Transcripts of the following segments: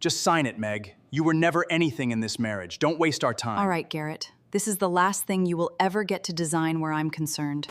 Just sign it, Meg. You were never anything in this marriage. Don't waste our time. All right, Garrett. This is the last thing you will ever get to design where I'm concerned.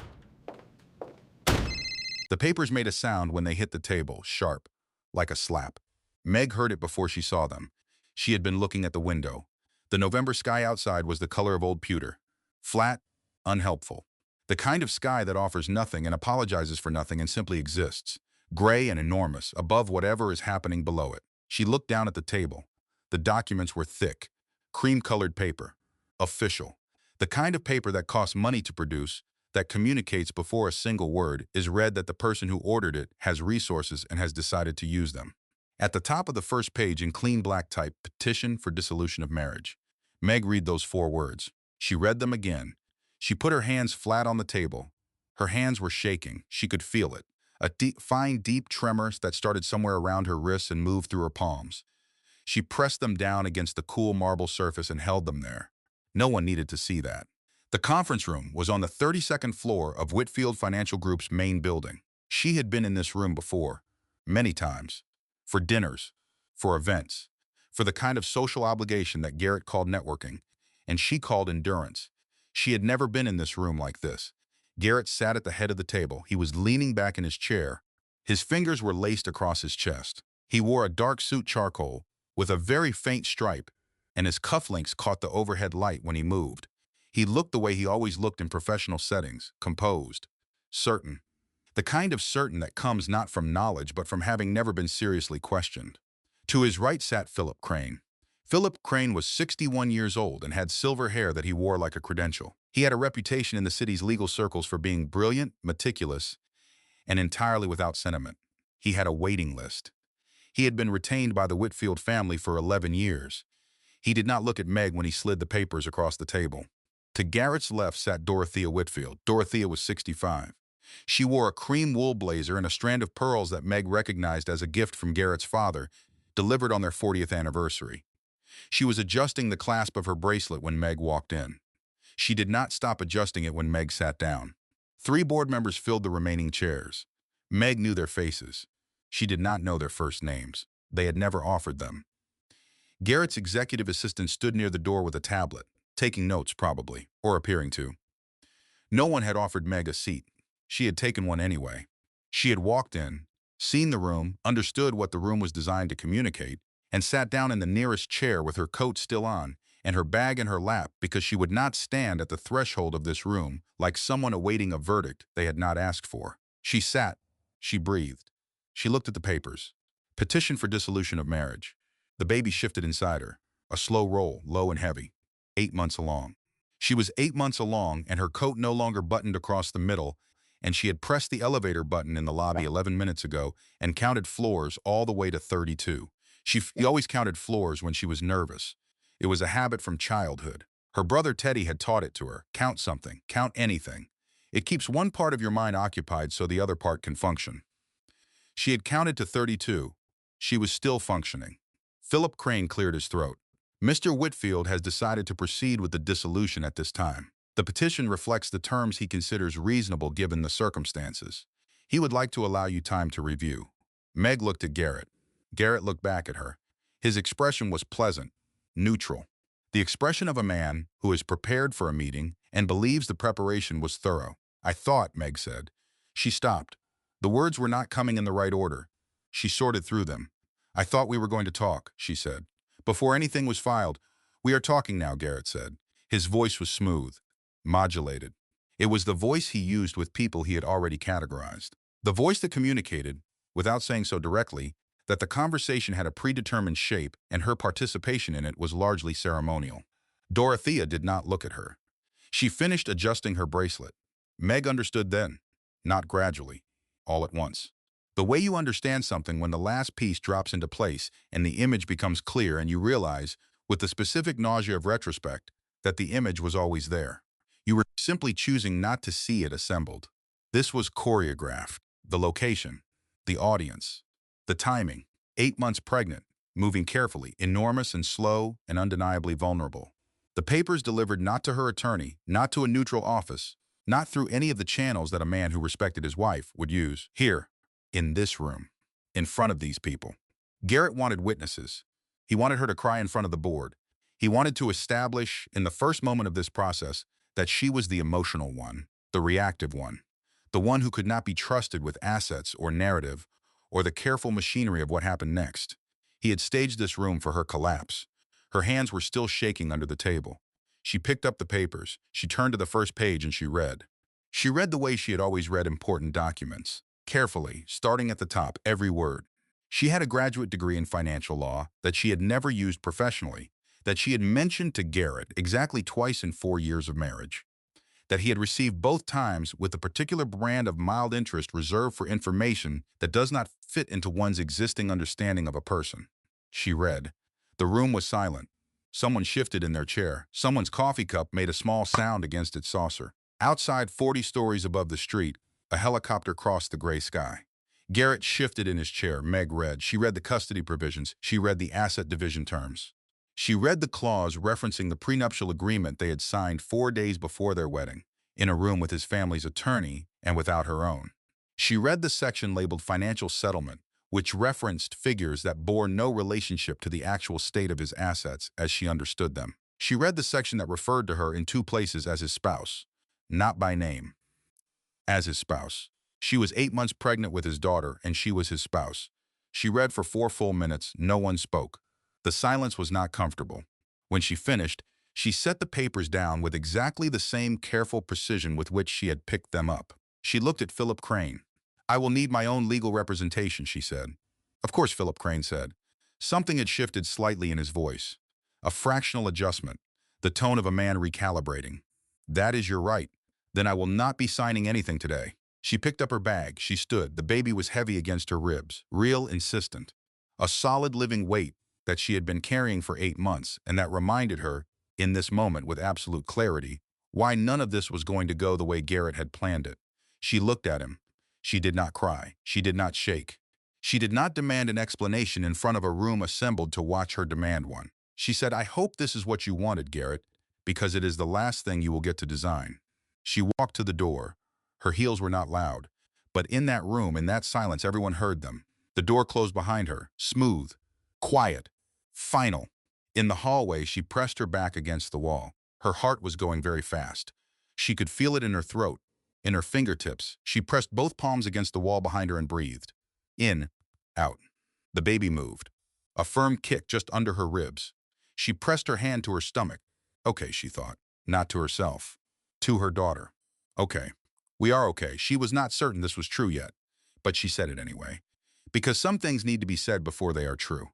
The papers made a sound when they hit the table, sharp, like a slap. Meg heard it before she saw them. She had been looking at the window. The November sky outside was the color of old pewter. Flat, unhelpful. The kind of sky that offers nothing and apologizes for nothing and simply exists. Gray and enormous, above whatever is happening below it. She looked down at the table. The documents were thick, cream-colored paper. Official. The kind of paper that costs money to produce, that communicates before a single word is read that the person who ordered it has resources and has decided to use them. At the top of the first page in clean black type, petition for dissolution of marriage. Meg read those 4 words. She read them again. She put her hands flat on the table. Her hands were shaking. She could feel it. A fine, deep tremor that started somewhere around her wrists and moved through her palms. She pressed them down against the cool marble surface and held them there. No one needed to see that. The conference room was on the 32nd floor of Whitfield Financial Group's main building. She had been in this room before, many times, for dinners, for events, for the kind of social obligation that Garrett called networking, and she called endurance. She had never been in this room like this. Garrett sat at the head of the table. He was leaning back in his chair. His fingers were laced across his chest. He wore a dark suit charcoal with a very faint stripe, and his cufflinks caught the overhead light when he moved. He looked the way he always looked in professional settings, composed, certain. The kind of certain that comes not from knowledge but from having never been seriously questioned. To his right sat Philip Crane. Philip Crane was 61 years old and had silver hair that he wore like a credential. He had a reputation in the city's legal circles for being brilliant, meticulous, and entirely without sentiment. He had a waiting list. He had been retained by the Whitfield family for 11 years. He did not look at Meg when he slid the papers across the table. To Garrett's left sat Dorothea Whitfield. Dorothea was 65. She wore a cream wool blazer and a strand of pearls that Meg recognized as a gift from Garrett's father, delivered on their 40th anniversary. She was adjusting the clasp of her bracelet when Meg walked in. She did not stop adjusting it when Meg sat down. 3 board members filled the remaining chairs. Meg knew their faces. She did not know their first names. They had never offered them. Garrett's executive assistant stood near the door with a tablet, taking notes probably, or appearing to. No one had offered Meg a seat. She had taken one anyway. She had walked in, seen the room, understood what the room was designed to communicate, and sat down in the nearest chair with her coat still on and her bag in her lap because she would not stand at the threshold of this room like someone awaiting a verdict they had not asked for. She sat. She breathed. She looked at the papers. Petition for dissolution of marriage. The baby shifted inside her. A slow roll, low and heavy. 8 months along. She was 8 months along and her coat no longer buttoned across the middle, and she had pressed the elevator button in the lobby 11 minutes ago and counted floors all the way to 32. She always counted floors when she was nervous. It was a habit from childhood. Her brother Teddy had taught it to her. Count something. Count anything. It keeps one part of your mind occupied so the other part can function. She had counted to 32. She was still functioning. Philip Crane cleared his throat. Mr. Whitfield has decided to proceed with the dissolution at this time. The petition reflects the terms he considers reasonable given the circumstances. He would like to allow you time to review. Meg looked at Garrett. Garrett looked back at her. His expression was pleasant, neutral. The expression of a man who is prepared for a meeting and believes the preparation was thorough. I thought, Meg said. She stopped. The words were not coming in the right order. She sorted through them. I thought we were going to talk, she said. Before anything was filed. We are talking now, Garrett said. His voice was smooth, modulated. It was the voice he used with people he had already categorized. The voice that communicated, without saying so directly, that the conversation had a predetermined shape and her participation in it was largely ceremonial. Dorothea did not look at her. She finished adjusting her bracelet. Meg understood then, not gradually, all at once. The way you understand something when the last piece drops into place and the image becomes clear and you realize, with the specific nausea of retrospect, that the image was always there. You were simply choosing not to see it assembled. This was choreographed. The location, the audience, the timing, 8 months pregnant, moving carefully, enormous and slow and undeniably vulnerable. The papers delivered not to her attorney, not to a neutral office, not through any of the channels that a man who respected his wife would use. Here, in this room, in front of these people. Garrett wanted witnesses. He wanted her to cry in front of the board. He wanted to establish, in the first moment of this process, that she was the emotional one, the reactive one, the one who could not be trusted with assets or narrative or the careful machinery of what happened next. He had staged this room for her collapse. Her hands were still shaking under the table. She picked up the papers. She turned to the first page and she read. She read the way she had always read important documents, carefully, starting at the top, every word. She had a graduate degree in financial law that she had never used professionally, that she had mentioned to Garrett exactly twice in 4 years of marriage, that he had received both times with a particular brand of mild interest reserved for information that does not fit into one's existing understanding of a person. She read. The room was silent. Someone shifted in their chair. Someone's coffee cup made a small sound against its saucer. Outside, 40 stories above the street, a helicopter crossed the gray sky. Garrett shifted in his chair. Meg read. She read the custody provisions. She read the asset division terms. She read the clause referencing the prenuptial agreement they had signed 4 days before their wedding, in a room with his family's attorney and without her own. She read the section labeled financial settlement, which referenced figures that bore no relationship to the actual state of his assets as she understood them. She read the section that referred to her in 2 places as his spouse, not by name, as his spouse. She was 8 months pregnant with his daughter, and she was his spouse. She read for 4 full minutes. No one spoke. The silence was not comfortable. When she finished, she set the papers down with exactly the same careful precision with which she had picked them up. She looked at Philip Crane. I will need my own legal representation, she said. Of course, Philip Crane said. Something had shifted slightly in his voice. A fractional adjustment, the tone of a man recalibrating. That is your right. Then I will not be signing anything today. She picked up her bag. She stood. The baby was heavy against her ribs, real, insistent. A solid living weight that she had been carrying for 8 months, and that reminded her, in this moment with absolute clarity, why none of this was going to go the way Garrett had planned it. She looked at him. She did not cry. She did not shake. She did not demand an explanation in front of a room assembled to watch her demand one. She said, I hope this is what you wanted, Garrett, because it is the last thing you will get to design. She walked to the door. Her heels were not loud, but in that room, in that silence, everyone heard them. The door closed behind her, smooth, quiet, final. In the hallway, she pressed her back against the wall. Her heart was going very fast. She could feel it in her throat, in her fingertips. She pressed both palms against the wall behind her and breathed. In, out. The baby moved. A firm kick just under her ribs. She pressed her hand to her stomach. Okay, she thought. Not to herself. To her daughter. Okay. We are okay. She was not certain this was true yet, but she said it anyway. Because some things need to be said before they are true.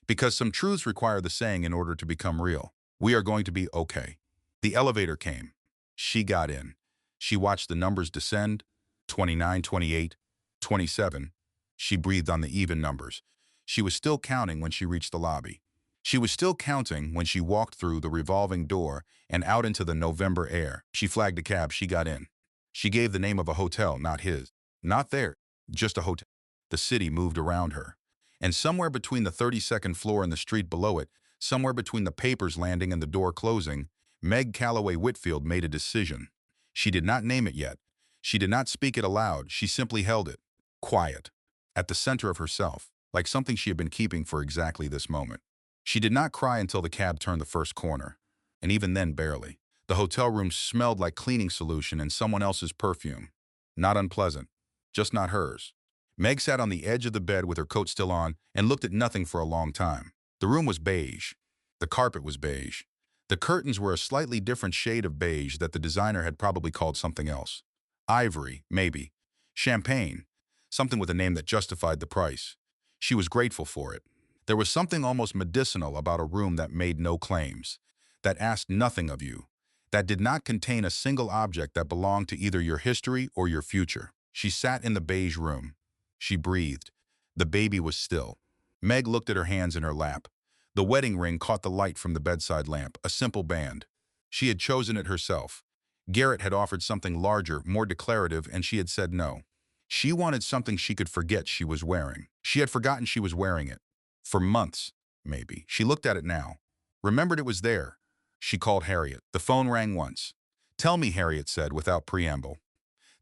Because some truths require the saying in order to become real. We are going to be okay. The elevator came. She got in. She watched the numbers descend. 29, 28, 27. She breathed on the even numbers. She was still counting when she reached the lobby. She was still counting when she walked through the revolving door and out into the November air. She flagged a cab. She got in. She gave the name of a hotel, not his. Not there, just a hotel. The city moved around her. And somewhere between the 32nd floor and the street below it, somewhere between the papers landing and the door closing, Meg Calloway Whitfield made a decision. She did not name it yet. She did not speak it aloud. She simply held it, quiet, at the center of herself, like something she had been keeping for exactly this moment. She did not cry until the cab turned the first corner, and even then barely. The hotel room smelled like cleaning solution and someone else's perfume. Not unpleasant, just not hers. Meg sat on the edge of the bed with her coat still on and looked at nothing for a long time. The room was beige. The carpet was beige. The curtains were a slightly different shade of beige that the designer had probably called something else. Ivory, maybe. Champagne. Something with a name that justified the price. She was grateful for it. There was something almost medicinal about a room that made no claims, that asked nothing of you, that did not contain a single object that belonged to either your history or your future. She sat in the beige room. She breathed. The baby was still. Meg looked at her hands in her lap. The wedding ring caught the light from the bedside lamp, a simple band. She had chosen it herself. Garrett had offered something larger, more declarative, and she had said no. She wanted something she could forget she was wearing. She had forgotten she was wearing it. For months, maybe. She looked at it now. Remembered it was there. She called Harriet. The phone rang once. Tell me, Harriet said without preamble.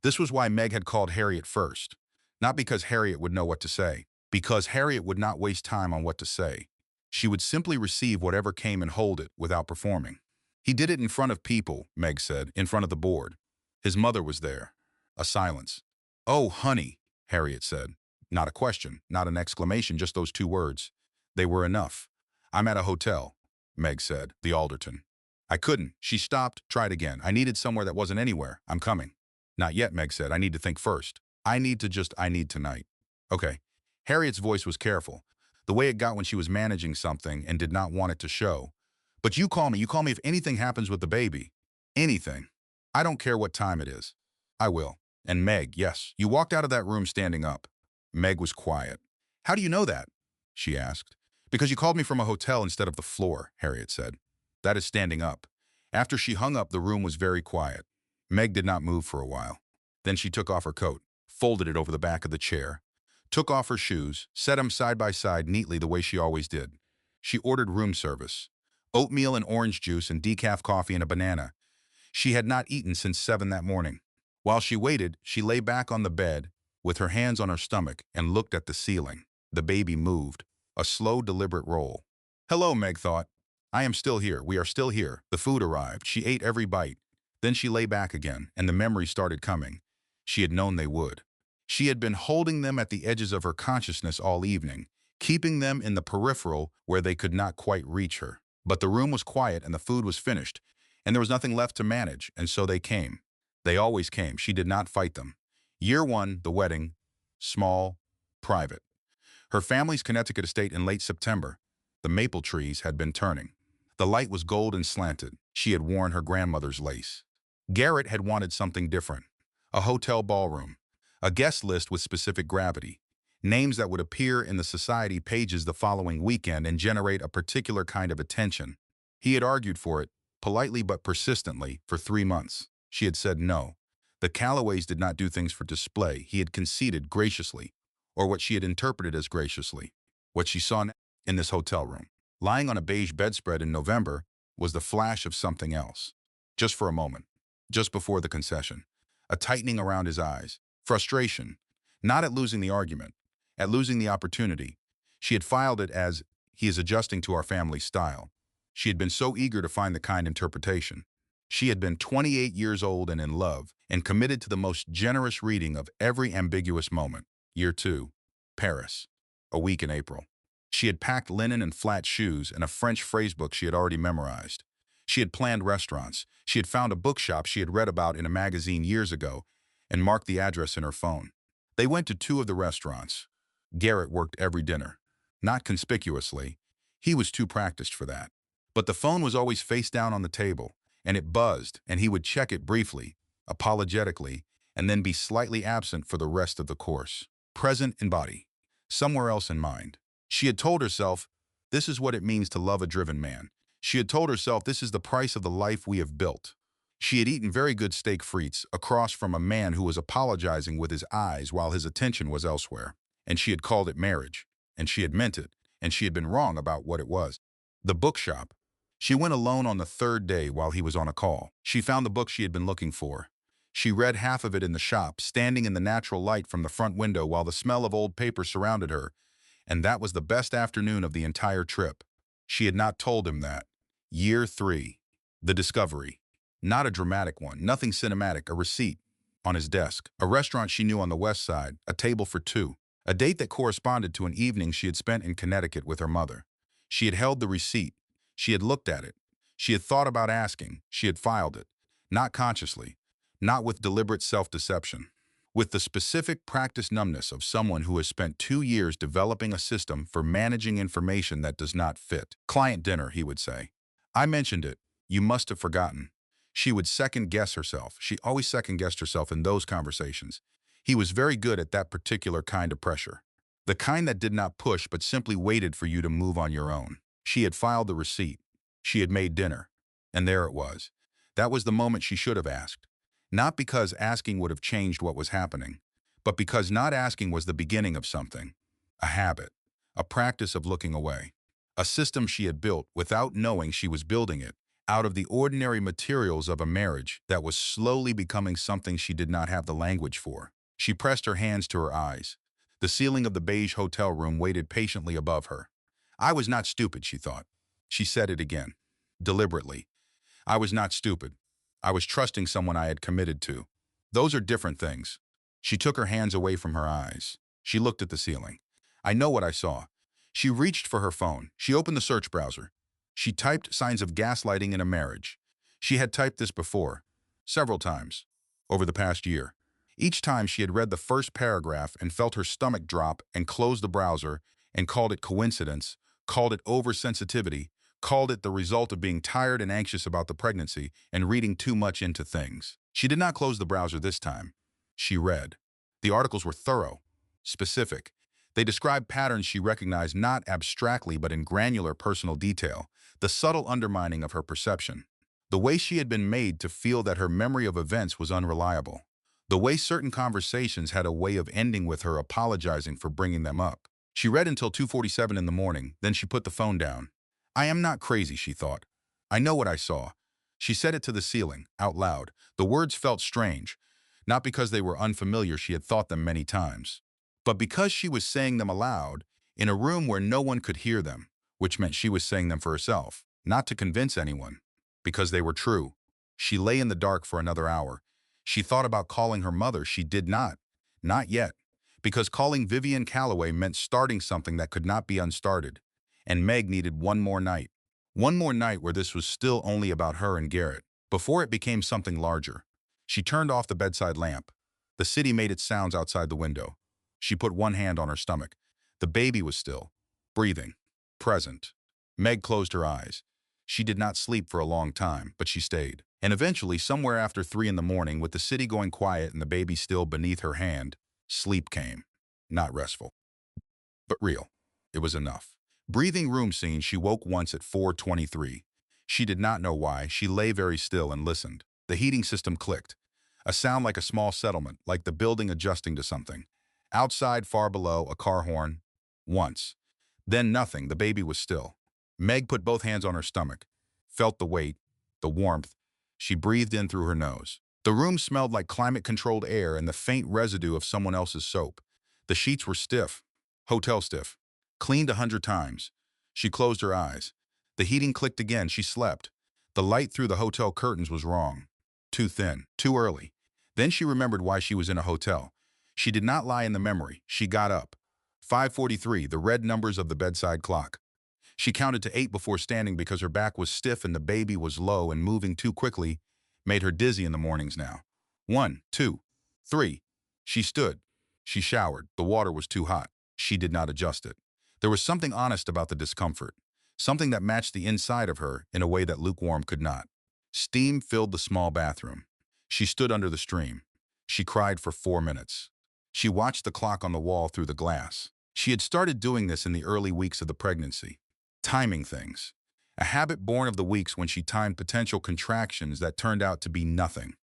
This was why Meg had called Harriet first. Not because Harriet would know what to say. Because Harriet would not waste time on what to say. She would simply receive whatever came and hold it without performing. He did it in front of people, Meg said, in front of the board. His mother was there. A silence. "Oh, honey," Harriet said. Not a question, not an exclamation, just those two words. They were enough. "I'm at a hotel," Meg said, the Alderton. "I couldn't." She stopped, tried again. "I needed somewhere that wasn't anywhere. I'm coming." "Not yet," Meg said. "I need to think first. I need tonight." "Okay." Harriet's voice was careful, the way it got when she was managing something and did not want it to show. "But you call me if anything happens with the baby. Anything. I don't care what time it is." "I will." "And Meg, yes." You walked out of that room standing up. Meg was quiet. "How do you know that?" she asked. "Because you called me from a hotel instead of the floor," Harriet said. "That is standing up." After she hung up, the room was very quiet. Meg did not move for a while. Then she took off her coat, folded it over the back of the chair, took off her shoes, set them side by side neatly the way she always did. She ordered room service. Oatmeal and orange juice and decaf coffee and a banana. She had not eaten since 7 that morning. While she waited, she lay back on the bed with her hands on her stomach and looked at the ceiling. The baby moved. A slow, deliberate roll. "Hello," Meg thought. "I am still here. We are still here." The food arrived. She ate every bite. Then she lay back again, and the memories started coming. She had known they would. She had been holding them at the edges of her consciousness all evening, keeping them in the peripheral where they could not quite reach her. But the room was quiet and the food was finished, and there was nothing left to manage, and so they came. They always came. She did not fight them. Year 1, the wedding, small, private. Her family's Connecticut estate in late September. The maple trees had been turning. The light was gold and slanted. She had worn her grandmother's lace. Garrett had wanted something different. A hotel ballroom. A guest list with specific gravity. Names that would appear in the society pages the following weekend and generate a particular kind of attention. He had argued for it, politely but persistently, for 3 months. She had said no. The Callaways did not do things for display. He had conceded graciously, or what she had interpreted as graciously. What she saw in this hotel room, lying on a beige bedspread in November, was the flash of something else. Just for a moment. Just before the concession. A tightening around his eyes. Frustration. Not at losing the argument. At losing the opportunity. She had filed it as, "He is adjusting to our family style." She had been so eager to find the kind interpretation. She had been 28 years old and in love, and committed to the most generous reading of every ambiguous moment. Year 2. Paris. A week in April. She had packed linen and flat shoes and a French phrasebook she had already memorized. She had planned restaurants. She had found a bookshop she had read about in a magazine years ago and marked the address in her phone. They went to 2 of the restaurants. Garrett worked every dinner. Not conspicuously. He was too practiced for that. But the phone was always face down on the table, and it buzzed, and he would check it briefly, apologetically, and then be slightly absent for the rest of the course. Present in body. Somewhere else in mind. She had told herself, this is what it means to love a driven man. She had told herself, this is the price of the life we have built. She had eaten very good steak frites across from a man who was apologizing with his eyes while his attention was elsewhere. And she had called it marriage. And she had meant it. And she had been wrong about what it was. The bookshop. She went alone on the 3rd day while he was on a call. She found the book she had been looking for. She read half of it in the shop, standing in the natural light from the front window while the smell of old paper surrounded her. And that was the best afternoon of the entire trip. She had not told him that. Year 3. The discovery. Not a dramatic one, nothing cinematic, a receipt. On his desk. A restaurant she knew on the west side, a table for 2. A date that corresponded to an evening she had spent in Connecticut with her mother. She had held the receipt. She had looked at it. She had thought about asking. She had filed it. Not consciously. Not with deliberate self-deception. With the specific practice numbness of someone who has spent 2 years developing a system for managing information that does not fit. Client dinner, he would say. I mentioned it. You must have forgotten. She would second-guess herself. She always second-guessed herself in those conversations. He was very good at that particular kind of pressure. The kind that did not push but simply waited for you to move on your own. She had filed the receipt. She had made dinner. And there it was. That was the moment she should have asked. Not because asking would have changed what was happening, but because not asking was the beginning of something. A habit. A practice of looking away. A system she had built without knowing she was building it, out of the ordinary materials of a marriage that was slowly becoming something she did not have the language for. She pressed her hands to her eyes. The ceiling of the beige hotel room waited patiently above her. I was not stupid, she thought. She said it again, deliberately. I was not stupid. I was trusting someone I had committed to. Those are different things. She took her hands away from her eyes. She looked at the ceiling. I know what I saw. She reached for her phone. She opened the search browser. She typed signs of gaslighting in a marriage. She had typed this before, several times, over the past year. Each time she had read the first paragraph and felt her stomach drop and closed the browser and called it coincidence, called it oversensitivity, called it the result of being tired and anxious about the pregnancy and reading too much into things. She did not close the browser this time. She read. The articles were thorough, specific. They described patterns she recognized not abstractly but in granular personal detail, the subtle undermining of her perception. The way she had been made to feel that her memory of events was unreliable. The way certain conversations had a way of ending with her apologizing for bringing them up. She read until 2:47 in the morning, then she put the phone down. I am not crazy, she thought. I know what I saw. She said it to the ceiling, out loud. The words felt strange, not because they were unfamiliar, she had thought them many times, but because she was saying them aloud, in a room where no one could hear them, which meant she was saying them for herself, not to convince anyone, because they were true. She lay in the dark for another hour. She thought about calling her mother. She did not. Not yet. Because calling Vivian Calloway meant starting something that could not be unstarted. And Meg needed one more night. One more night where this was still only about her and Garrett, before it became something larger. She turned off the bedside lamp. The city made its sounds outside the window. She put one hand on her stomach. The baby was still, breathing, present. Meg closed her eyes. She did not sleep for a long time, but she stayed. And eventually, somewhere after 3 in the morning, with the city going quiet and the baby still beneath her hand, sleep came. Not restful, but real. It was enough. Breathing room scene, she woke once at 4:23. She did not know why. She lay very still and listened. The heating system clicked. A sound like a small settlement, like the building adjusting to something. Outside, far below, a car horn. Once. Then nothing. The baby was still. Meg put both hands on her stomach, felt the weight, the warmth. She breathed in through her nose. The room smelled like climate-controlled air and the faint residue of someone else's soap. The sheets were stiff, hotel stiff, cleaned 100 times. She closed her eyes. The heating clicked again. She slept. The light through the hotel curtains was wrong. Too thin, too early. Then she remembered why she was in a hotel. She did not lie in the memory. She got up. 5:43, the red numbers of the bedside clock. She counted to 8 before standing because her back was stiff and the baby was low, and moving too quickly made her dizzy in the mornings now. 1, 2, 3. She stood. She showered. The water was too hot. She did not adjust it. There was something honest about the discomfort, something that matched the inside of her in a way that lukewarm could not. Steam filled the small bathroom. She stood under the stream. She cried for 4 minutes. She watched the clock on the wall through the glass. She had started doing this in the early weeks of the pregnancy. Timing things. A habit born of the weeks when she timed potential contractions that turned out to be nothing.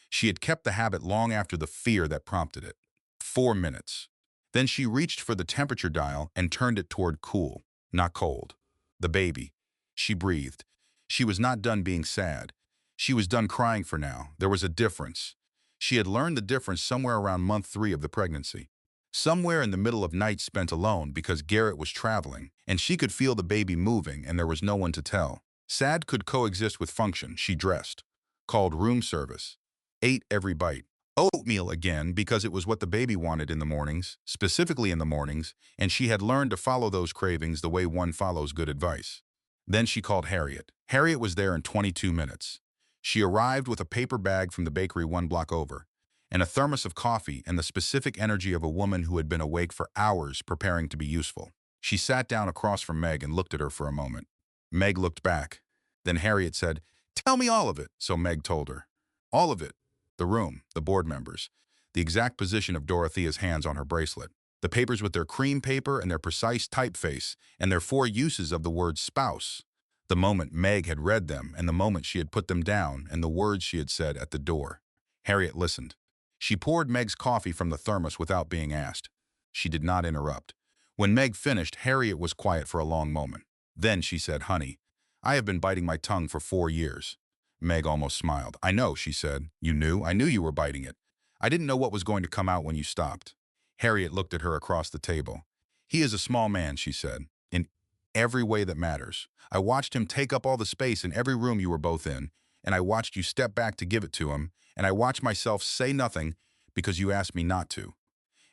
She had kept the habit long after the fear that prompted it. 4 minutes. Then she reached for the temperature dial and turned it toward cool, not cold. The baby. She breathed. She was not done being sad. She was done crying for now. There was a difference. She had learned the difference somewhere around month 3 of the pregnancy. Somewhere in the middle of nights spent alone because Garrett was traveling, and she could feel the baby moving and there was no one to tell. Sad could coexist with function. She dressed. Called room service. Ate every bite. Oatmeal again because it was what the baby wanted in the mornings, specifically in the mornings, and she had learned to follow those cravings the way one follows good advice. Then she called Harriet. Harriet was there in 22 minutes. She arrived with a paper bag from the bakery 1 block over, and a thermos of coffee and the specific energy of a woman who had been awake for hours preparing to be useful. She sat down across from Meg and looked at her for a moment. Meg looked back. Then Harriet said, "Tell me all of it," so Meg told her. All of it. The room, the board members, the exact position of Dorothea's hands on her bracelet, the papers with their cream paper and their precise typeface, and their 4 uses of the word spouse. The moment Meg had read them, and the moment she had put them down, and the words she had said at the door. Harriet listened. She poured Meg's coffee from the thermos without being asked. She did not interrupt. When Meg finished, Harriet was quiet for a long moment. Then she said, "Honey, I have been biting my tongue for 4 years." Meg almost smiled. "I know," she said. "You knew? I knew you were biting it. I didn't know what was going to come out when you stopped." Harriet looked at her across the table. "He is a small man," she said. Every way that matters. I watched him take up all the space in every room you were both in, and I watched you step back to give it to him, and I watched myself say nothing because you asked me not to.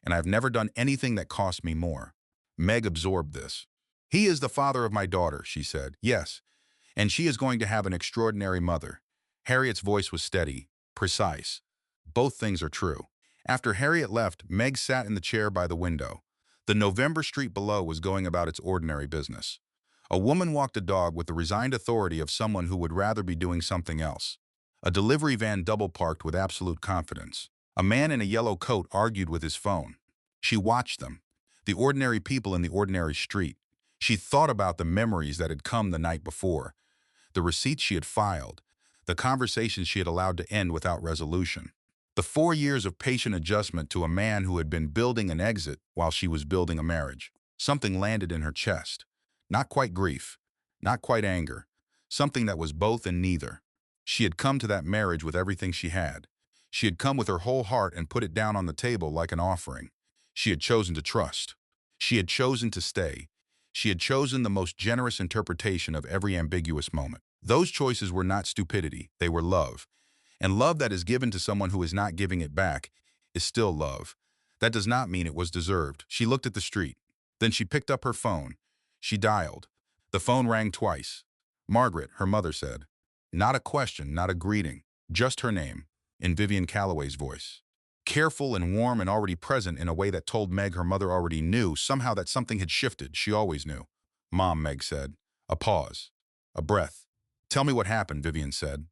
And I've never done anything that cost me more. Meg absorbed this. He is the father of my daughter, she said. Yes, and she is going to have an extraordinary mother. Harriet's voice was steady, precise. Both things are true. After Harriet left, Meg sat in the chair by the window. The November street below was going about its ordinary business. A woman walked a dog with the resigned authority of someone who would rather be doing something else. A delivery van double-parked with absolute confidence. A man in a yellow coat argued with his phone. She watched them, the ordinary people in the ordinary street. She thought about the memories that had come the night before, the receipts she had filed, the conversations she had allowed to end without resolution. The 4 years of patient adjustment to a man who had been building an exit while she was building a marriage. Something landed in her chest. Not quite grief, not quite anger, something that was both and neither. She had come to that marriage with everything she had. She had come with her whole heart and put it down on the table like an offering. She had chosen to trust. She had chosen to stay. She had chosen the most generous interpretation of every ambiguous moment. Those choices were not stupidity, they were love. And love that is given to someone who is not giving it back is still love. That does not mean it was deserved. She looked at the street. Then she picked up her phone. She dialed. The phone rang twice. Margaret, her mother said. Not a question, not a greeting, just her name, in Vivian Calloway's voice. Careful and warm and already present in a way that told Meg her mother already knew somehow that something had shifted. She always knew. Mom, Meg said. A pause. A breath. Tell me what happened, Vivian said.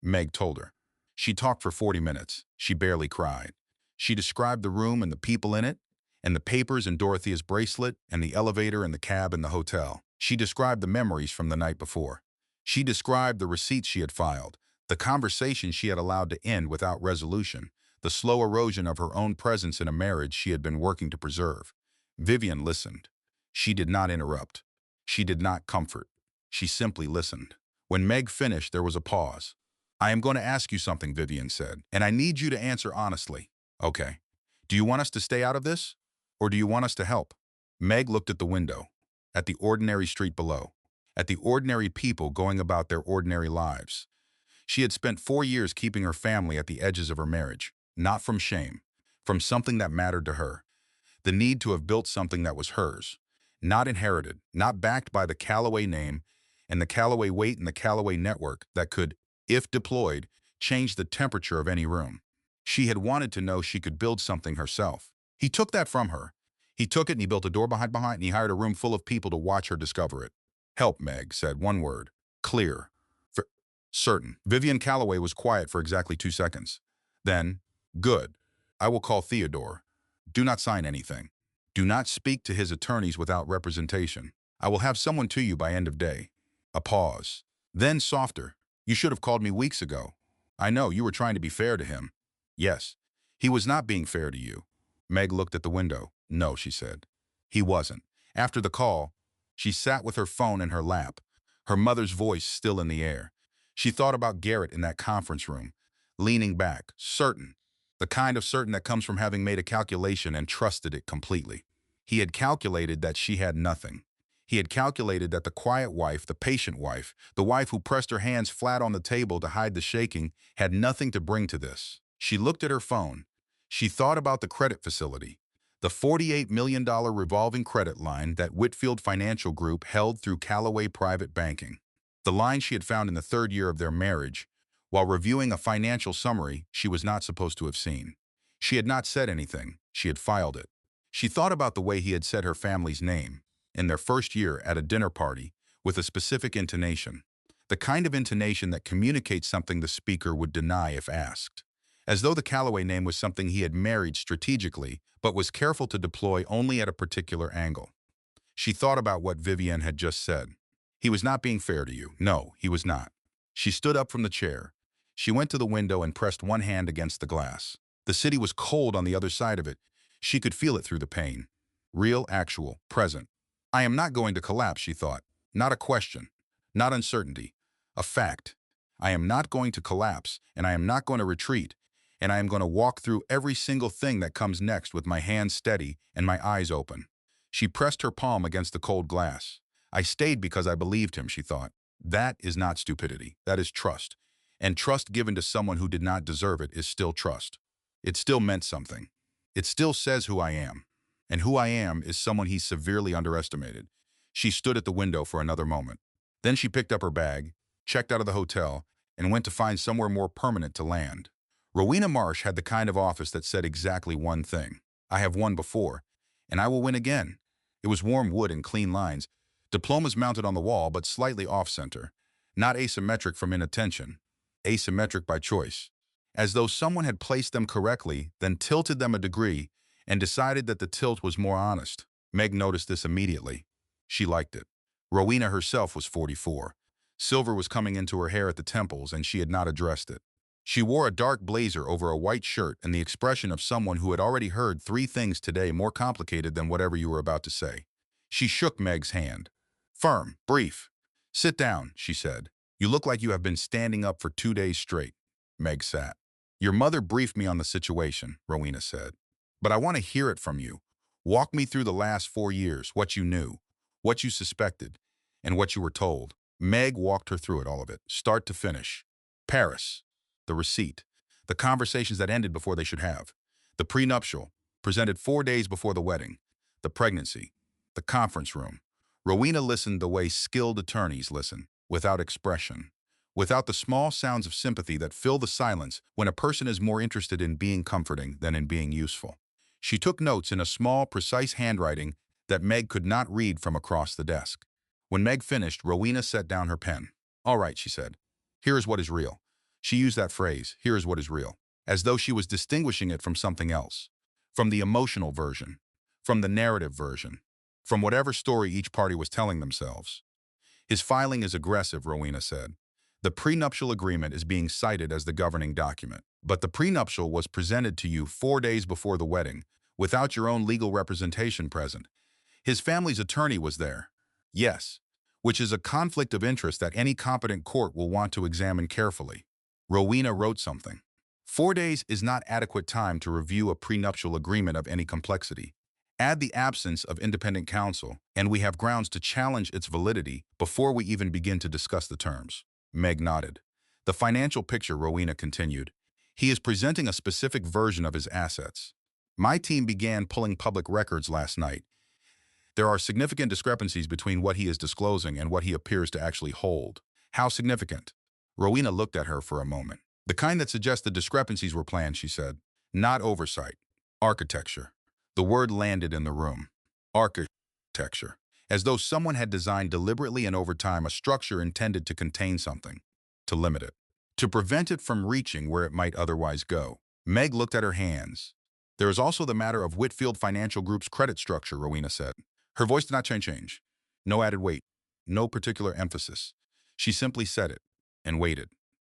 Meg told her. She talked for 40 minutes. She barely cried. She described the room and the people in it, and the papers and Dorothea's bracelet, and the elevator and the cab and the hotel. She described the memories from the night before. She described the receipts she had filed, the conversation she had allowed to end without resolution, the slow erosion of her own presence in a marriage she had been working to preserve. Vivian listened. She did not interrupt. She did not comfort. She simply listened. When Meg finished, there was a pause. I am going to ask you something, Vivian said, and I need you to answer honestly. Okay. Do you want us to stay out of this? Or do you want us to help? Meg looked at the window, at the ordinary street below, at the ordinary people going about their ordinary lives. She had spent 4 years keeping her family at the edges of her marriage, not from shame, from something that mattered to her. The need to have built something that was hers, not inherited, not backed by the Calloway name and the Calloway weight and the Calloway network that could, if deployed, change the temperature of any room. She had wanted to know she could build something herself. He took that from her. He took it and he built a door behind and he hired a room full of people to watch her discover it. Help, Meg said, one word. Clear. Certain. Vivian Calloway was quiet for exactly 2 seconds. Then, good. I will call Theodore. Do not sign anything. Do not speak to his attorneys without representation. I will have someone to you by end of day. A pause. Then softer. You should have called me weeks ago. I know, you were trying to be fair to him. Yes. He was not being fair to you. Meg looked at the window. No, she said. He wasn't. After the call, she sat with her phone in her lap, her mother's voice still in the air. She thought about Garrett in that conference room, leaning back, certain, the kind of certain that comes from having made a calculation and trusted it completely. He had calculated that she had nothing. He had calculated that the quiet wife, the patient wife, the wife who pressed her hands flat on the table to hide the shaking, had nothing to bring to this. She looked at her phone. She thought about the credit facility, the $48 million revolving credit line that Whitfield Financial Group held through Calloway Private Banking. The line she had found in the 3rd year of their marriage, while reviewing a financial summary she was not supposed to have seen. She had not said anything. She had filed it. She thought about the way he had said her family's name, in their 1st year at a dinner party, with a specific intonation. The kind of intonation that communicates something the speaker would deny if asked. As though the Calloway name was something he had married strategically, but was careful to deploy only at a particular angle. She thought about what Vivian had just said. He was not being fair to you. No, he was not. She stood up from the chair. She went to the window and pressed one hand against the glass. The city was cold on the other side of it. She could feel it through the pain. Real, actual, present. I am not going to collapse, she thought. Not a question. Not uncertainty. A fact. I am not going to collapse, and I am not going to retreat, and I am going to walk through every single thing that comes next with my hands steady and my eyes open. She pressed her palm against the cold glass. I stayed because I believed him, she thought. That is not stupidity. That is trust. And trust given to someone who did not deserve it is still trust. It still meant something. It still says who I am. And who I am is someone he severely underestimated. She stood at the window for another moment. Then she picked up her bag, checked out of the hotel, and went to find somewhere more permanent to land. Rowena Marsh had the kind of office that said exactly one thing. I have won before, and I will win again. It was warm wood and clean lines, diplomas mounted on the wall but slightly off-center, not asymmetric from inattention, asymmetric by choice, as though someone had placed them correctly, then tilted them a degree, and decided that the tilt was more honest. Meg noticed this immediately. She liked it. Rowena herself was 44. Silver was coming into her hair at the temples, and she had not addressed it. She wore a dark blazer over a white shirt and the expression of someone who had already heard 3 things today more complicated than whatever you were about to say. She shook Meg's hand. Firm, brief. Sit down, she said. You look like you have been standing up for 2 days straight. Meg sat. Your mother briefed me on the situation, Rowena said. But I want to hear it from you. Walk me through the last 4 years, what you knew, what you suspected, and what you were told. Meg walked her through it, all of it, start to finish. Paris, the receipt, the conversations that ended before they should have, the prenuptial, presented 4 days before the wedding, the pregnancy, the conference room. Rowena listened the way skilled attorneys listen, without expression, without the small sounds of sympathy that fill the silence when a person is more interested in being comforting than in being useful. She took notes in a small, precise handwriting that Meg could not read from across the desk. When Meg finished, Rowena set down her pen. All right, she said. Here is what is real. She used that phrase, here is what is real, as though she was distinguishing it from something else, from the emotional version, from the narrative version, from whatever story each party was telling themselves. His filing is aggressive, Rowena said. The prenuptial agreement is being cited as the governing document, but the prenuptial was presented to you 4 days before the wedding, without your own legal representation present. His family's attorney was there. Yes, which is a conflict of interest that any competent court will want to examine carefully. Rowena wrote something. 4 days is not adequate time to review a prenuptial agreement of any complexity. Add the absence of independent counsel, and we have grounds to challenge its validity before we even begin to discuss the terms. Meg nodded. The financial picture, Rowena continued. He is presenting a specific version of his assets. My team began pulling public records last night. There are significant discrepancies between what he is disclosing and what he appears to actually hold. How significant? Rowena looked at her for a moment. The kind that suggests the discrepancies were planned, she said. Not oversight. Architecture. The word landed in the room. Architecture. As though someone had designed deliberately and over time a structure intended to contain something, to limit it, to prevent it from reaching where it might otherwise go. Meg looked at her hands. There is also the matter of Whitfield Financial Group's credit structure, Rowena said. Her voice did not change. No added weight, no particular emphasis. She simply said it and waited.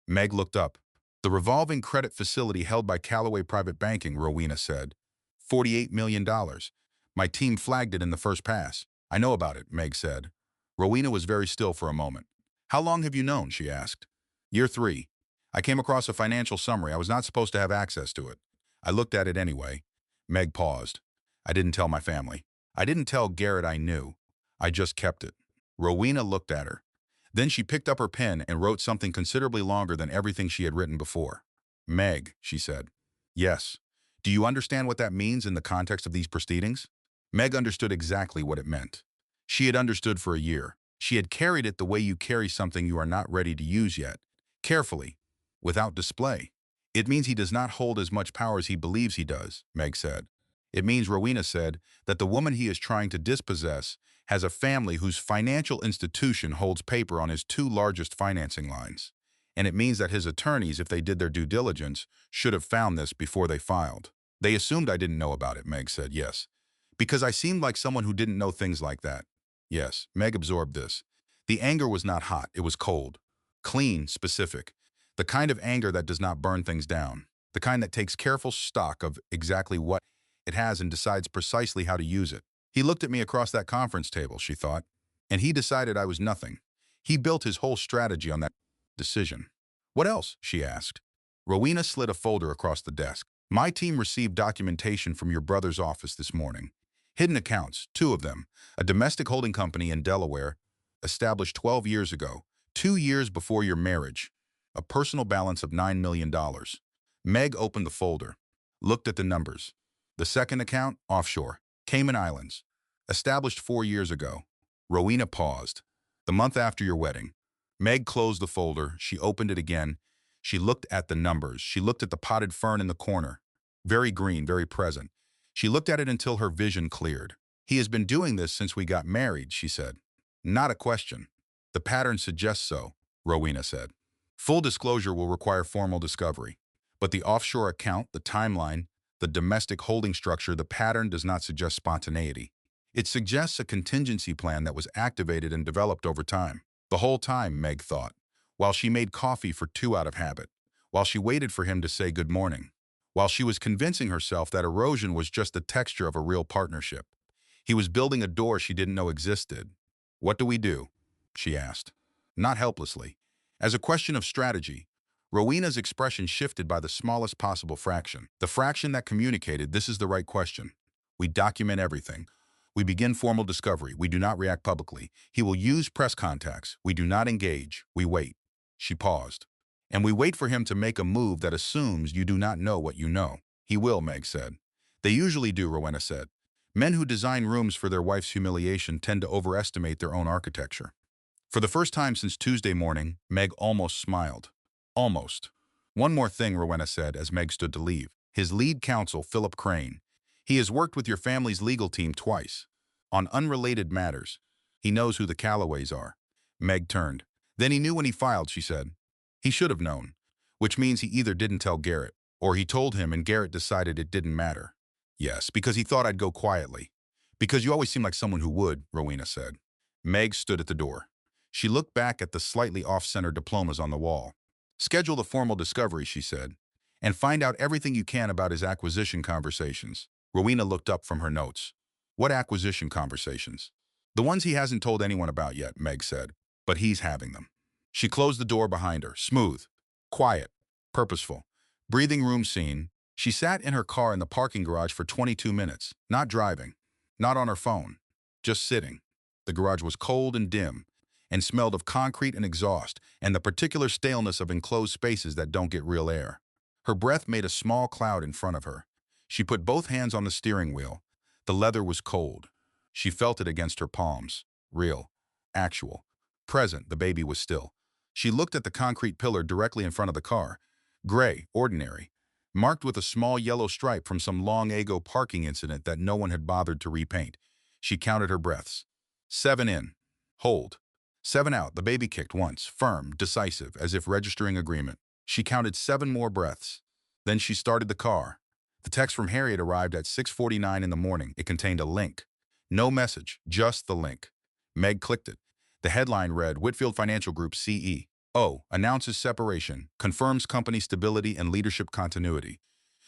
Meg looked up. The revolving credit facility held by Callaway Private Banking, Rowena said. $48 million. My team flagged it in the first pass. I know about it, Meg said. Rowena was very still for a moment. How long have you known? She asked. Year 3. I came across a financial summary. I was not supposed to have access to it. I looked at it anyway. Meg paused. I didn't tell my family. I didn't tell Garrett I knew. I just kept it. Rowena looked at her. Then she picked up her pen and wrote something considerably longer than everything she had written before. Meg, she said. Yes. Do you understand what that means in the context of these proceedings? Meg understood exactly what it meant. She had understood for a year. She had carried it the way you carry something you are not ready to use yet. Carefully, without display. It means he does not hold as much power as he believes he does, Meg said. It means, Rowena said, that the woman he is trying to dispossess has a family whose financial institution holds paper on his 2 largest financing lines. And it means that his attorneys, if they did their due diligence, should have found this before they filed. They assumed I didn't know about it, Meg said, yes. Because I seemed like someone who didn't know things like that. Yes, Meg absorbed this. The anger was not hot, it was cold. Clean, specific. The kind of anger that does not burn things down. The kind that takes careful stock of exactly what it has and decides precisely how to use it. He looked at me across that conference table, she thought, and he decided I was nothing. He built his whole strategy on that decision. What else? She asked. Rowena slid a folder across the desk. My team received documentation from your brother's office this morning. Hidden accounts, 2 of them, a domestic holding company in Delaware, established 12 years ago, 2 years before your marriage. A personal balance of $9 million. Meg opened the folder, looked at the numbers. The second account, offshore, Cayman Islands. Established 4 years ago. Rowena paused. The month after your wedding. Meg closed the folder. She opened it again. She looked at the numbers. She looked at the potted fern in the corner. Very green, very present. She looked at it until her vision cleared. He has been doing this since we got married, she said. Not a question. The pattern suggests so, Rowena said. Full disclosure will require formal discovery. But the offshore account, the timeline, the domestic holding structure, the pattern does not suggest spontaneity. It suggests a contingency plan that was activated and developed over time. The whole time, Meg thought, while she made coffee for 2 out of habit, while she waited for him to say good morning, while she was convincing herself that erosion was just the texture of a real partnership. He was building a door she didn't know existed. What do we do? She asked. Not helplessly. As a question of strategy, Rowena's expression shifted by the smallest possible fraction. The fraction that communicated, this is the right question. We document everything. We begin formal discovery. We do not react publicly. He will use press contacts. We do not engage. We wait. She paused. And we wait for him to make a move that assumes you do not know what you know. He will, Meg said. They usually do, Rowena said. Men who design rooms for their wife's humiliation tend to overestimate their own architecture. For the first time since Tuesday morning, Meg almost smiled. Almost. One more thing, Rowena said as Meg stood to leave. His lead counsel, Philip Crane. He has worked with your family's legal team twice. On unrelated matters. He knows who the Callaways are. Meg turned. Then he knew when he filed, she said. He should have known. Which means he either didn't tell Garrett, or he told him and Garrett decided it didn't matter. Yes, because he thought I'd go quietly. Because you always seem like someone who would, Rowena said. Meg stood at the door. She looked back at the slightly off-center diplomas on the wall. Schedule the formal discovery, she said, and find out everything you can about his acquisition conversations. Rowena looked up from her notes. What acquisition conversations? The ones he hasn't told anyone about yet, Meg said, but he's having them. She closed the door behind her, smooth, quiet, purposeful. Breathing room scene. She sat in her car in the parking garage for 22 minutes, not driving, not on her phone, just sitting. The garage was cold and dim, and smelled of concrete and exhaust, and the particular staleness of enclosed spaces that don't get real air. Her breath made a small cloud in front of her. She put both hands on the steering wheel. The leather was cold. She felt it against her palms. Real. Actual. Present, the baby was still. She looked at the concrete pillar directly in front of the car. Gray, ordinary. Marked with a small yellow stripe from some long-ago parking incident that no one had bothered to repaint. She counted her breaths. 7 in. Hold. 7 out. The baby kicked once, firm, decisive, as if registering agreement. She counted 7 more breaths. Then she started the car. The text from Harriet arrived at 6:49 in the morning. It contained a link. No message, just the link. Meg clicked it. The headline read, Whitfield Financial Group CEO announces separation, confirms company stability and leadership continuity.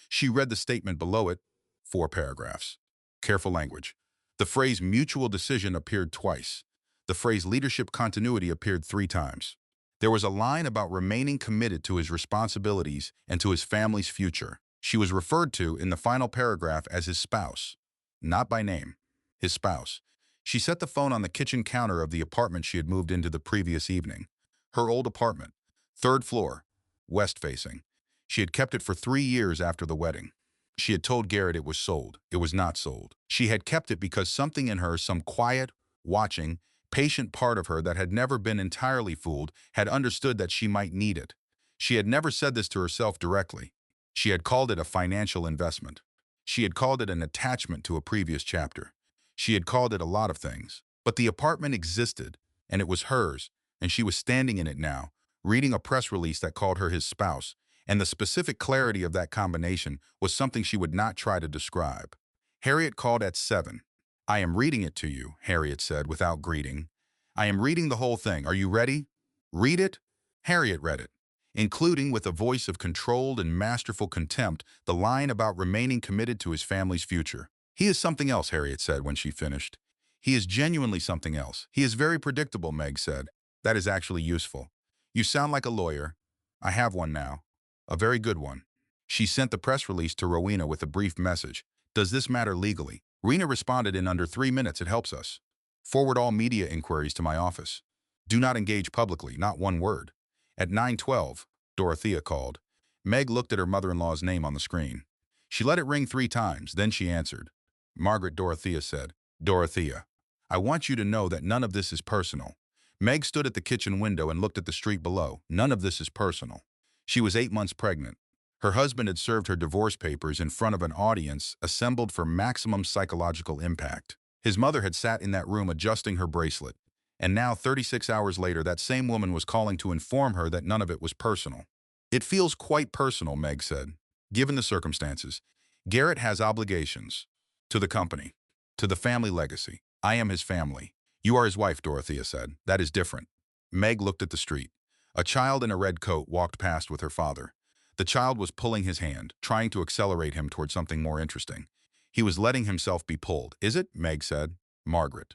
She read the statement below it, 4 paragraphs. Careful language. The phrase mutual decision appeared twice. The phrase leadership continuity appeared 3 times. There was a line about remaining committed to his responsibilities and to his family's future. She was referred to in the final paragraph as his spouse. Not by name. His spouse. She set the phone on the kitchen counter of the apartment she had moved into the previous evening. Her old apartment. 3rd floor. West-facing. She had kept it for 3 years after the wedding. She had told Garrett it was sold. It was not sold. She had kept it because something in her, some quiet, watching, patient part of her that had never been entirely fooled, had understood that she might need it. She had never said this to herself directly. She had called it a financial investment. She had called it an attachment to a previous chapter. She had called it a lot of things. But the apartment existed, and it was hers, and she was standing in it now, reading a press release that called her his spouse, and the specific clarity of that combination was something she would not try to describe. Harriet called at 7. I am reading it to you, Harriet said without greeting. I am reading the whole thing. Are you ready? Read it? Harriet read it, including with a voice of controlled and masterful contempt the line about remaining committed to his family's future. He is something else, Harriet said when she finished. He is genuinely something else. He is very predictable, Meg said. That is actually useful. You sound like a lawyer. I have one now. A very good one. She sent the press release to Rowena with a brief message. Does this matter legally? Rena responded in under 3 minutes. It helps us. Forward all media inquiries to my office. Do not engage publicly, not one word. At 9:12, Dorothea called. Meg looked at her mother-in-law's name on the screen. She let it ring 3 times, then she answered. Margaret, Dorothea said. Dorothea, I want you to know that none of this is personal. Meg stood at the kitchen window and looked at the street below. None of this is personal. She was 8 months pregnant. Her husband had served her divorce papers in front of an audience assembled for maximum psychological impact. His mother had sat in that room adjusting her bracelet. And now, 36 hours later, that same woman was calling to inform her that none of it was personal. It feels quite personal, Meg said. Given the circumstances, Garrett has obligations to the company, to the family legacy. I am his family. You are his wife, Dorothea said. That is different. Meg looked at the street. A child in a red coat walked past with her father. The child was pulling his hand, trying to accelerate him toward something more interesting. He was letting himself be pulled. Is it? Meg said. Margaret.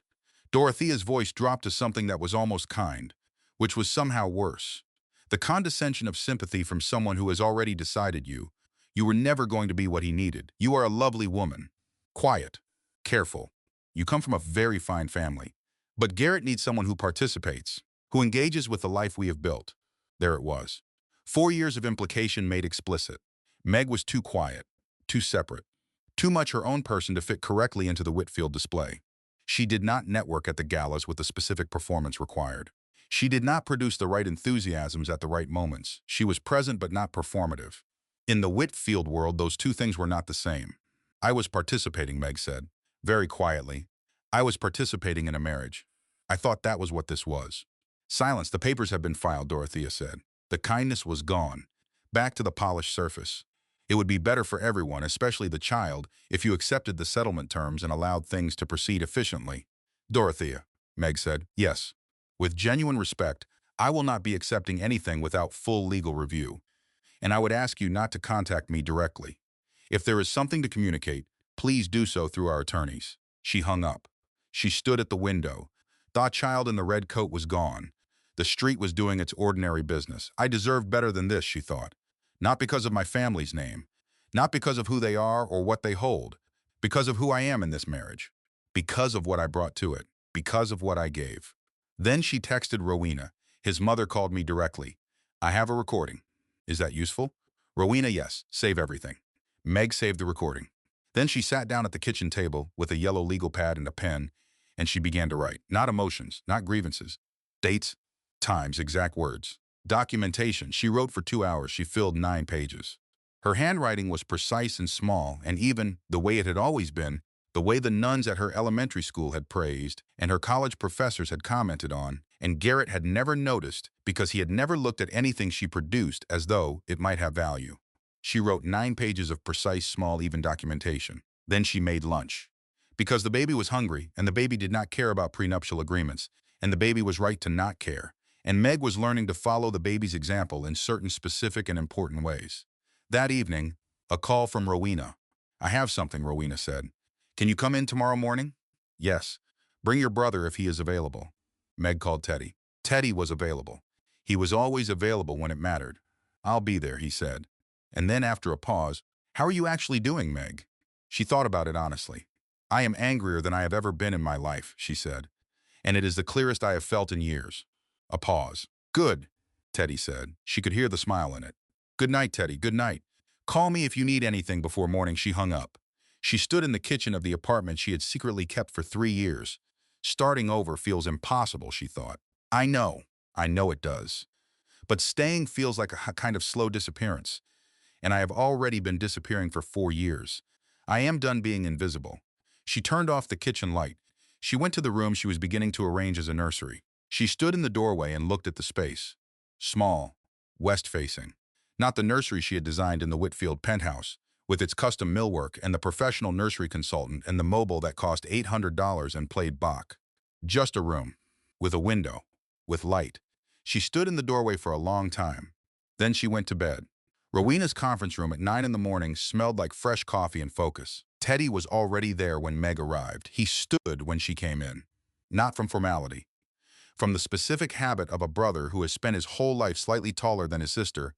Dorothea's voice dropped to something that was almost kind, which was somehow worse. The condescension of sympathy from someone who has already decided you were never going to be what he needed. You are a lovely woman. Quiet. Careful. You come from a very fine family. But Garrett needs someone who participates, who engages with the life we have built. There it was. 4 years of implication made explicit. Meg was too quiet, too separate, too much her own person to fit correctly into the Whitfield display. She did not network at the galas with the specific performance required. She did not produce the right enthusiasms at the right moments. She was present but not performative. In the Whitfield world, those two things were not the same. I was participating, Meg said, very quietly. I was participating in a marriage. I thought that was what this was. Silence. The papers have been filed, Dorothea said. The kindness was gone. Back to the polished surface. It would be better for everyone, especially the child, if you accepted the settlement terms and allowed things to proceed efficiently. Dorothea, Meg said, yes. With genuine respect, I will not be accepting anything without full legal review. And I would ask you not to contact me directly. If there is something to communicate, please do so through our attorneys. She hung up. She stood at the window. The child in the red coat was gone. The street was doing its ordinary business. I deserve better than this, she thought. Not because of my family's name, not because of who they are or what they hold, because of who I am in this marriage, because of what I brought to it, because of what I gave. Then she texted Rowena. His mother called me directly. I have a recording. Is that useful? Rowena, yes. Save everything. Meg saved the recording. Then she sat down at the kitchen table with a yellow legal pad and a pen, and she began to write. Not emotions, not grievances. Dates, times, exact words. Documentation. She wrote for 2 hours. She filled 9 pages. Her handwriting was precise and small, and even, the way it had always been, the way the nuns at her elementary school had praised, and her college professors had commented on, and Garrett had never noticed because he had never looked at anything she produced as though it might have value. She wrote 9 pages of precise, small, even documentation. Then she made lunch. Because the baby was hungry, and the baby did not care about prenuptial agreements, and the baby was right to not care, and Meg was learning to follow the baby's example in certain specific and important ways. That evening, a call from Rowena. I have something, Rowena said. Can you come in tomorrow morning? Yes. Bring your brother if he is available. Meg called Teddy. Teddy was available. He was always available when it mattered. I'll be there, he said. And then after a pause, how are you actually doing, Meg? She thought about it honestly. I am angrier than I have ever been in my life, she said. And it is the clearest I have felt in years. A pause. Good, Teddy said. She could hear the smile in it. Good night, Teddy, good night. Call me if you need anything before morning. She hung up. She stood in the kitchen of the apartment she had secretly kept for 3 years. Starting over feels impossible, she thought. I know it does. But staying feels like a kind of slow disappearance. And I have already been disappearing for 4 years. I am done being invisible. She turned off the kitchen light. She went to the room she was beginning to arrange as a nursery. She stood in the doorway and looked at the space. Small, west-facing. Not the nursery she had designed in the Whitfield penthouse, with its custom millwork and the professional nursery consultant and the mobile that cost $800 and played Bach. Just a room, with a window, with light. She stood in the doorway for a long time. Then she went to bed. Rowena's conference room at 9 in the morning smelled like fresh coffee and focus. Teddy was already there when Meg arrived. He stood when she came in. Not from formality. From the specific habit of a brother who has spent his whole life slightly taller than his sister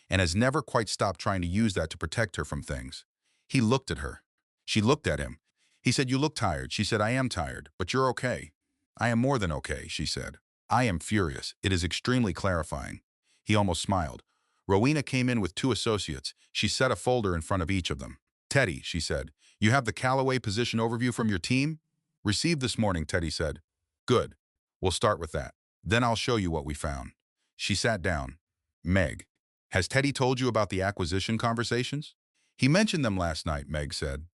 and has never quite stopped trying to use that to protect her from things. He looked at her. She looked at him. He said, "You look tired." She said, "I am tired, but you're okay." I am more than okay, she said. I am furious. It is extremely clarifying. He almost smiled. Rowena came in with two associates. She set a folder in front of each of them. Teddy, she said, you have the Callaway position overview from your team? Received this morning, Teddy said. Good. We'll start with that. Then I'll show you what we found. She sat down. Meg, has Teddy told you about the acquisition conversations? He mentioned them last night, Meg said.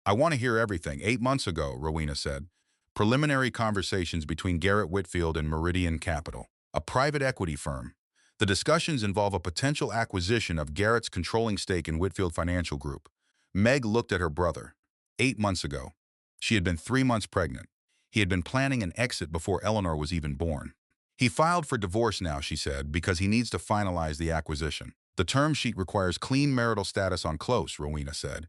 I want to hear everything. 8 months ago, Rowena said. Preliminary conversations between Garrett Whitfield and Meridian Capital, a private equity firm. The discussions involve a potential acquisition of Garrett's controlling stake in Whitfield Financial Group. Meg looked at her brother. 8 months ago. She had been 3 months pregnant. He had been planning an exit before Eleanor was even born. He filed for divorce now, she said, because he needs to finalize the acquisition. The term sheet requires clean marital status on close, Rowena said.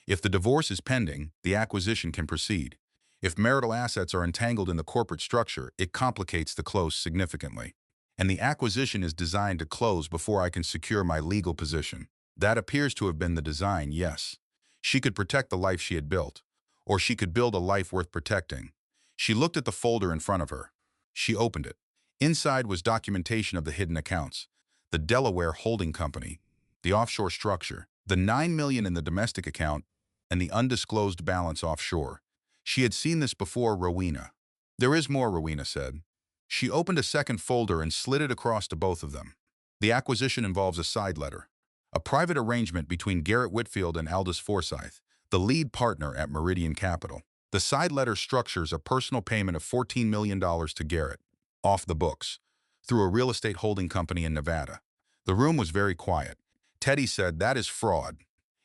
If the divorce is pending, the acquisition can proceed. If marital assets are entangled in the corporate structure, it complicates the close significantly. And the acquisition is designed to close before I can secure my legal position. That appears to have been the design, yes. She could protect the life she had built, or she could build a life worth protecting. She looked at the folder in front of her. She opened it. Inside was documentation of the hidden accounts, the Delaware holding company, the offshore structure, the $9 million in the domestic account, and the undisclosed balance offshore. She had seen this before, Rowena. There is more, Rowena said. She opened a second folder and slid it across to both of them. The acquisition involves a side letter, a private arrangement between Garrett Whitfield and Aldous Forsyth, the lead partner at Meridian Capital. The side letter structures a personal payment of $14 million to Garrett, off the books, through a real estate holding company in Nevada. The room was very quiet. Teddy said, that is fraud.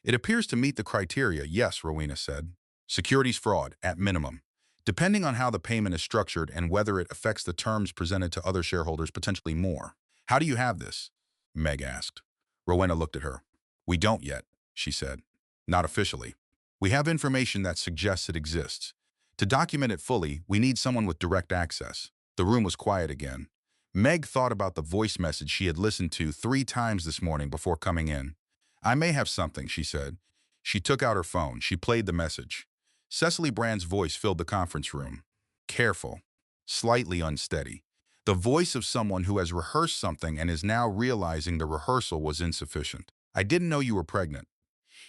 It appears to meet the criteria, yes, Rowena said. Securities fraud, at minimum. Depending on how the payment is structured and whether it affects the terms presented to other shareholders, potentially more. How do you have this? Meg asked. Rowena looked at her. We don't yet, she said. Not officially. We have information that suggests it exists. To document it fully, we need someone with direct access. The room was quiet again. Meg thought about the voice message she had listened to 3 times this morning before coming in. I may have something, she said. She took out her phone. She played the message. Cecily Brand's voice filled the conference room. Careful, slightly unsteady. The voice of someone who has rehearsed something and is now realizing the rehearsal was insufficient. I didn't know you were pregnant.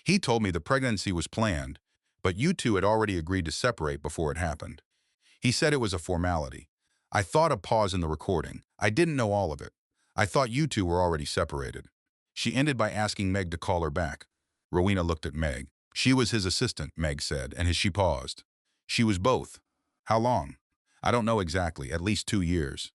He told me the pregnancy was planned, but you two had already agreed to separate before it happened. He said it was a formality. I thought a pause in the recording. I didn't know all of it. I thought you two were already separated. She ended by asking Meg to call her back. Rowena looked at Meg. She was his assistant, Meg said, and as she paused. She was both. How long? I don't know exactly, at least 2 years.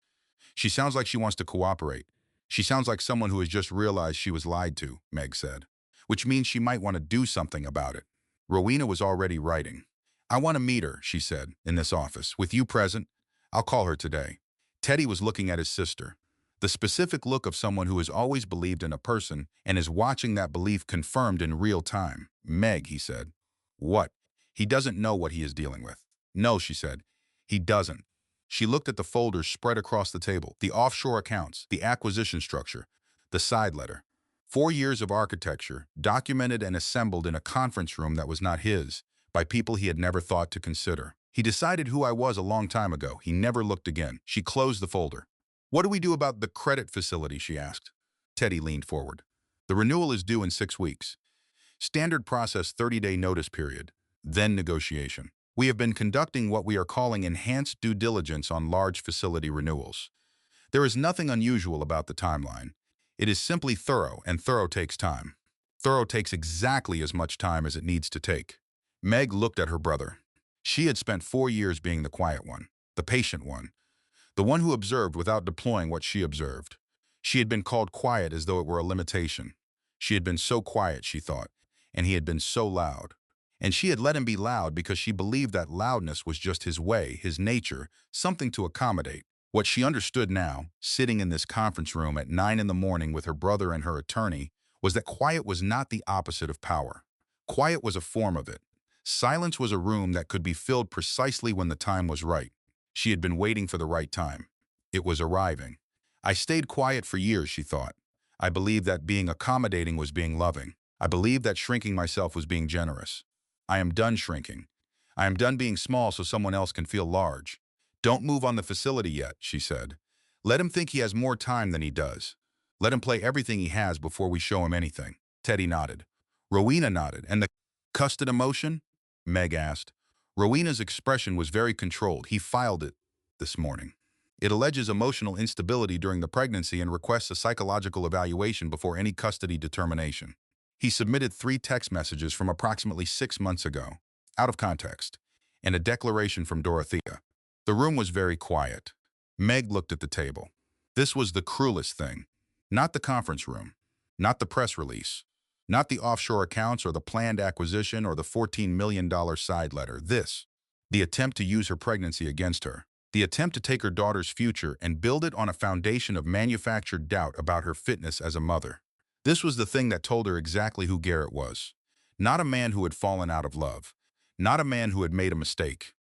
She sounds like she wants to cooperate. She sounds like someone who has just realized she was lied to, Meg said, which means she might want to do something about it. Rowena was already writing. I want to meet her, she said, in this office, with you present. I'll call her today. Teddy was looking at his sister. The specific look of someone who has always believed in a person and is watching that belief confirmed in real time. Meg, he said. What? He doesn't know what he is dealing with. No, she said. He doesn't. She looked at the folders spread across the table, the offshore accounts, the acquisition structure, the side letter. 4 years of architecture, documented and assembled in a conference room that was not his, by people he had never thought to consider. He decided who I was a long time ago. He never looked again. She closed the folder. What do we do about the credit facility, she asked. Teddy leaned forward. The renewal is due in 6 weeks. Standard process 30-day notice period, then negotiation. We have been conducting what we are calling enhanced due diligence on large facility renewals. There is nothing unusual about the timeline. It is simply thorough, and thorough takes time. Thorough takes exactly as much time as it needs to take. Meg looked at her brother. She had spent 4 years being the quiet one, the patient one, the one who observed without deploying what she observed. She had been called quiet as though it were a limitation. She had been so quiet, she thought, and he had been so loud. And she had let him be loud because she believed that loudness was just his way, his nature, something to accommodate. What she understood now, sitting in this conference room at 9 in the morning with her brother and her attorney, was that quiet was not the opposite of power. Quiet was a form of it. Silence was a room that could be filled precisely when the time was right. She had been waiting for the right time. It was arriving. I stayed quiet for years, she thought. I believed that being accommodating was being loving. I believed that shrinking myself was being generous. I am done shrinking. I am done being small so someone else can feel large. Don't move on the facility yet, she said. Let him think he has more time than he does. Let him play everything he has before we show him anything. Teddy nodded. Rowena nodded. And the custard emotion? Meg asked. Rowena's expression was very controlled. He filed it this morning. It alleges emotional instability during the pregnancy and requests a psychological evaluation before any custody determination. He submitted 3 text messages from approximately 6 months ago, out of context, and a declaration from Dorothea. The room was very quiet. Meg looked at the table. This was the cruelest thing. Not the conference room, not the press release, not the offshore accounts or the planned acquisition or the $14 million side letter. This, the attempt to use her pregnancy against her. The attempt to take her daughter's future and build it on a foundation of manufactured doubt about her fitness as a mother. This was the thing that told her exactly who Garrett was. Not a man who had fallen out of love. Not a man who had made a mistake.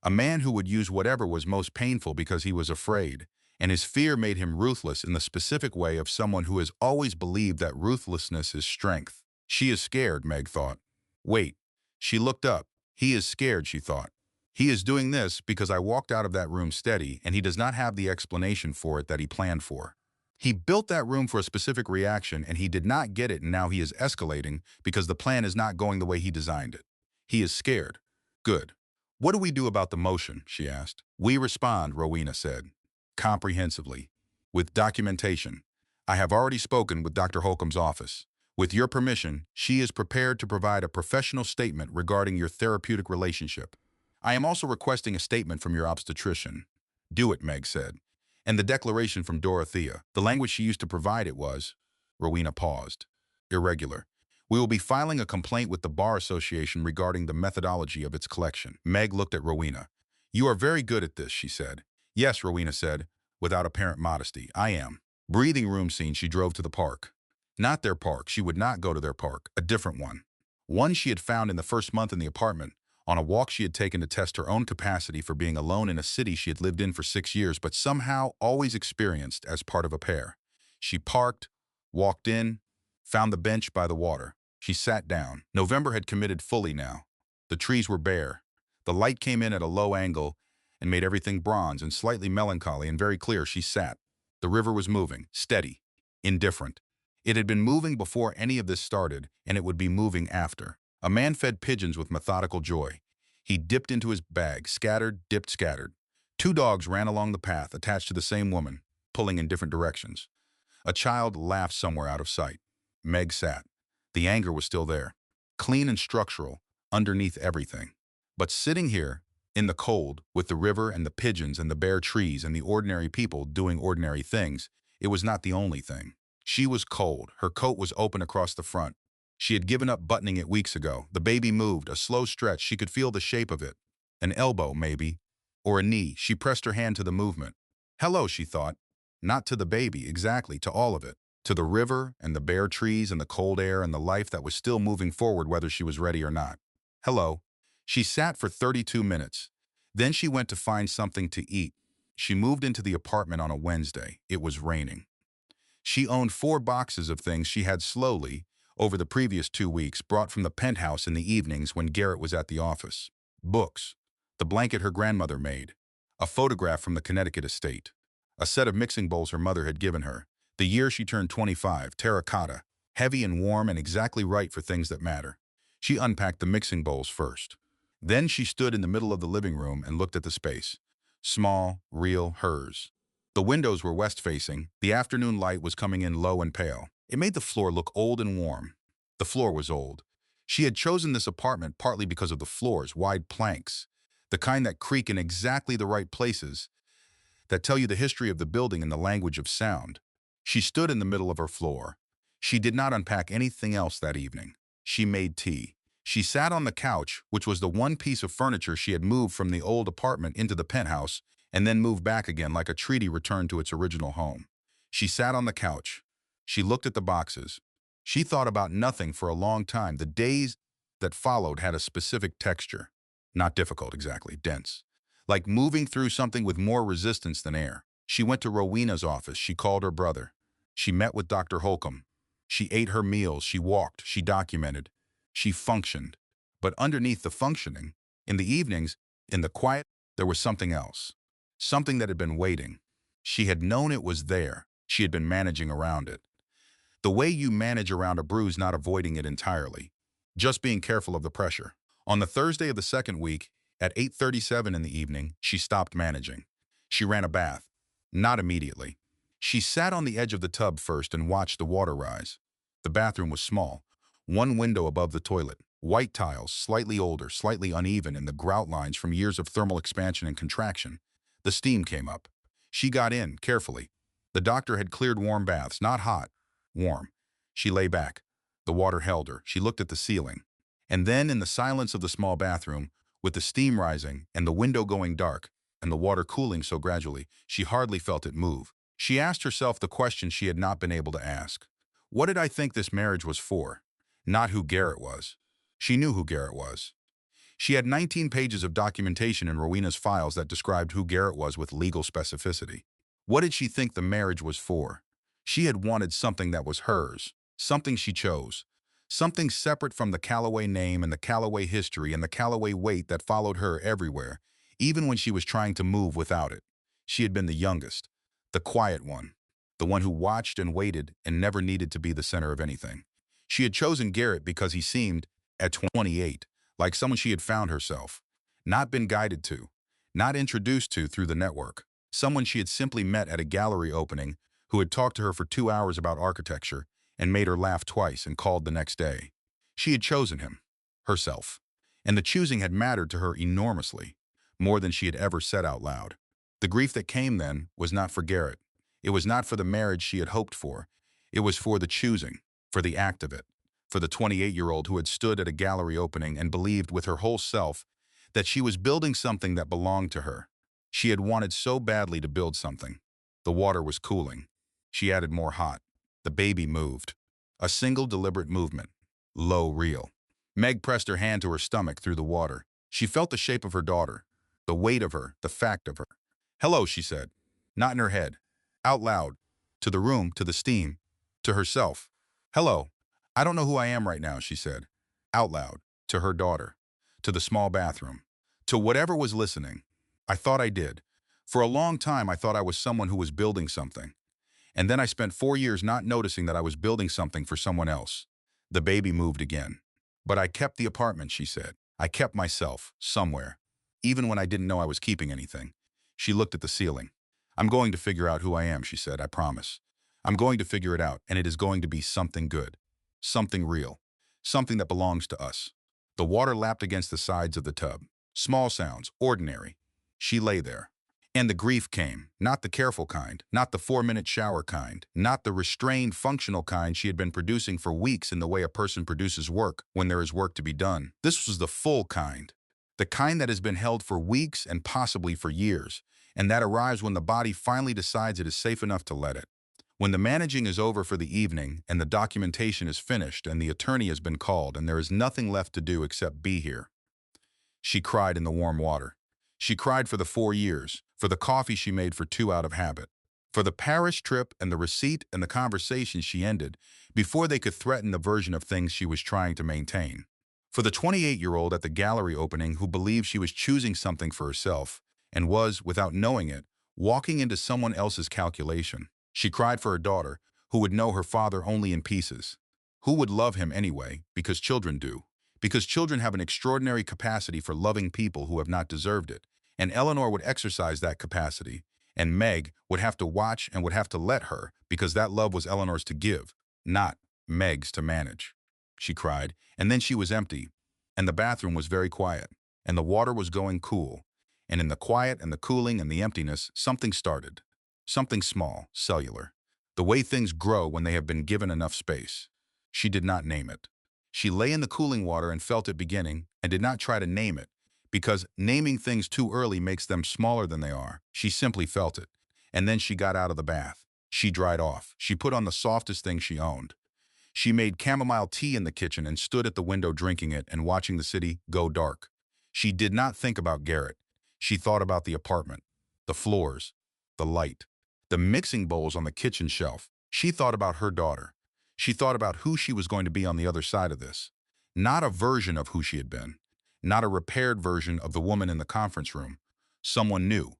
A man who would use whatever was most painful because he was afraid, and his fear made him ruthless in the specific way of someone who has always believed that ruthlessness is strength. She is scared, Meg thought. Wait. She looked up. He is scared, she thought. He is doing this because I walked out of that room steady, and he does not have the explanation for it that he planned for. He built that room for a specific reaction, and he did not get it, and now he is escalating because the plan is not going the way he designed it. He is scared. Good. What do we do about the motion? She asked. We respond, Rowena said, comprehensively, with documentation. I have already spoken with Dr. Holcomb's office. With your permission, she is prepared to provide a professional statement regarding your therapeutic relationship. I am also requesting a statement from your obstetrician. Do it, Meg said. And the declaration from Dorothea. The language she used to provide it was, Rowena paused. Irregular. We will be filing a complaint with the Bar Association regarding the methodology of its collection. Meg looked at Rowena. You are very good at this, she said. Yes, Rowena said, without apparent modesty. I am. Breathing room scene, she drove to the park. Not their park. She would not go to their park. A different one. One she had found in the first month in the apartment, on a walk she had taken to test her own capacity for being alone in a city she had lived in for 6 years, but somehow always experienced as part of a pair. She parked, walked in, found the bench by the water. She sat down. November had committed fully now. The trees were bare. The light came in at a low angle and made everything bronze and slightly melancholy and very clear. She sat. The river was moving, steady, indifferent. It had been moving before any of this started, and it would be moving after. A man fed pigeons with methodical joy. He dipped into his bag, scattered, dipped, scattered. 2 dogs ran along the path, attached to the same woman, pulling in different directions. A child laughed somewhere out of sight. Meg sat. The anger was still there, clean and structural, underneath everything. But sitting here, in the cold, with the river and the pigeons and the bare trees and the ordinary people doing ordinary things, it was not the only thing. She was cold. Her coat was open across the front. She had given up buttoning it weeks ago. The baby moved, a slow stretch. She could feel the shape of it. An elbow, maybe, or a knee. She pressed her hand to the movement. Hello, she thought. Not to the baby, exactly, to all of it. To the river and the bare trees and the cold air and the life that was still moving forward whether she was ready or not. Hello. She sat for 32 minutes. Then she went to find something to eat. She moved into the apartment on a Wednesday. It was raining. She owned 4 boxes of things she had slowly, over the previous 2 weeks, brought from the penthouse in the evenings when Garrett was at the office. Books, the blanket her grandmother made, a photograph from the Connecticut estate, a set of mixing bowls her mother had given her, the year she turned 25, terracotta, heavy and warm and exactly right for things that matter. She unpacked the mixing bowls first. Then she stood in the middle of the living room and looked at the space. Small, real, hers. The windows were west-facing. The afternoon light was coming in low and pale. It made the floor look old and warm. The floor was old. She had chosen this apartment partly because of the floors, wide planks, the kind that creak in exactly the right places, that tell you the history of the building in the language of sound. She stood in the middle of her floor. She did not unpack anything else that evening. She made tea. She sat on the couch, which was the one piece of furniture she had moved from the old apartment into the penthouse and then moved back again like a treaty returned to its original home. She sat on the couch. She looked at the boxes. She thought about nothing for a long time. The days that followed had a specific texture. Not difficult, exactly, dense. Like moving through something with more resistance than air. She went to Rowena's office. She called her brother. She met with Dr. Holcomb. She ate her meals. She walked. She documented. She functioned. But underneath the functioning, in the evenings, in the quiet, there was something else. something that had been waiting. She had known it was there. She had been managing around it. The way you manage around a bruise, not avoiding it entirely, just being careful of the pressure. On the Thursday of the second week, at 8:37 in the evening, she stopped managing. She ran a bath. Not immediately. She sat on the edge of the tub first and watched the water rise. The bathroom was small. One window above the toilet. White tiles, slightly older, slightly uneven in the grout lines from years of thermal expansion and contraction. The steam came up. She got in, carefully. The doctor had cleared warm baths, not hot, warm. She lay back. The water held her. She looked at the ceiling. And then, in the silence of the small bathroom, with the steam rising and the window going dark and the water cooling so gradually, she hardly felt it move. She asked herself the question she had not been able to ask. What did I think this marriage was for? Not who Garrett was. She knew who Garrett was. She had 19 pages of documentation in Rowena's files that described who Garrett was with legal specificity. What did she think the marriage was for? She had wanted something that was hers, something she chose, something separate from the Calloway name and the Calloway history and the Calloway weight that followed her everywhere, even when she was trying to move without it. She had been the youngest, the quiet one, the one who watched and waited and never needed to be the center of anything. She had chosen Garrett because he seemed, at 28, like someone she had found herself, not been guided to, not introduced to through the network, someone she had simply met at a gallery opening who had talked to her for 2 hours about architecture and made her laugh twice and called the next day. She had chosen him, herself, and the choosing had mattered to her enormously, more than she had ever said out loud. The grief that came then was not for Garrett. It was not for the marriage she had hoped for. It was for the choosing, for the act of it, for the 28-year-old who had stood at a gallery opening and believed with her whole self that she was building something that belonged to her. She had wanted so badly to build something. The water was cooling. She added more hot. The baby moved. A single deliberate movement. Low, real. Meg pressed her hand to her stomach through the water. She felt the shape of her daughter, the weight of her, the fact of her. Hello, she said. Not in her head. Out loud. To the room, to the steam. To herself. Hello. I don't know who I am right now, she said. Out loud. To her daughter. To the small bathroom. To whatever was listening. I thought I did. For a long time, I thought I was someone who was building something. And then I spent 4 years not noticing that I was building something for someone else. The baby moved again. But I kept the apartment, she said. I kept myself, somewhere. Even when I didn't know I was keeping anything. She looked at the ceiling. I'm going to figure out who I am, she said, I promise. I'm going to figure it out, and it is going to be something good. Something real. Something that belongs to us. The water lapped against the sides of the tub. Small sounds, ordinary. She lay there. And the grief came, not the careful kind, not the 4-minute shower kind, not the restrained, functional kind she had been producing for weeks in the way a person produces work when there is work to be done. This was the full kind. The kind that has been held for weeks and possibly for years, and that arrives when the body finally decides it is safe enough to let it. When the managing is over for the evening and the documentation is finished and the attorney has been called and there is nothing left to do except be here. She cried in the warm water. She cried for the 4 years, for the coffee she made for 2 out of habit, for the Paris trip and the receipt and the conversation she ended before they could threaten the version of things she was trying to maintain. For the 28-year-old at the gallery opening who believed she was choosing something for herself and was, without knowing it, walking into someone else's calculation. She cried for her daughter, who would know her father only in pieces, who would love him anyway, because children do, because children have an extraordinary capacity for loving people who have not deserved it, and Eleanor would exercise that capacity, and Meg would have to watch and would have to let her, because that love was Eleanor's to give, not Meg's to manage. She cried, and then she was empty, and the bathroom was very quiet, and the water was going cool, and in the quiet and the cooling and the emptiness, something started. Something small, cellular. The way things grow when they have been given enough space. She did not name it. She lay in the cooling water and felt it beginning and did not try to name it, because naming things too early makes them smaller than they are. She simply felt it. And then she got out of the bath. She dried off. She put on the softest thing she owned. She made chamomile tea in the kitchen and stood at the window drinking it and watching the city go dark. She did not think about Garrett. She thought about the apartment, the floors, the light. The mixing bowls on the kitchen shelf. She thought about her daughter. She thought about who she was going to be on the other side of this. Not a version of who she had been. Not a repaired version of the woman in the conference room. Someone new.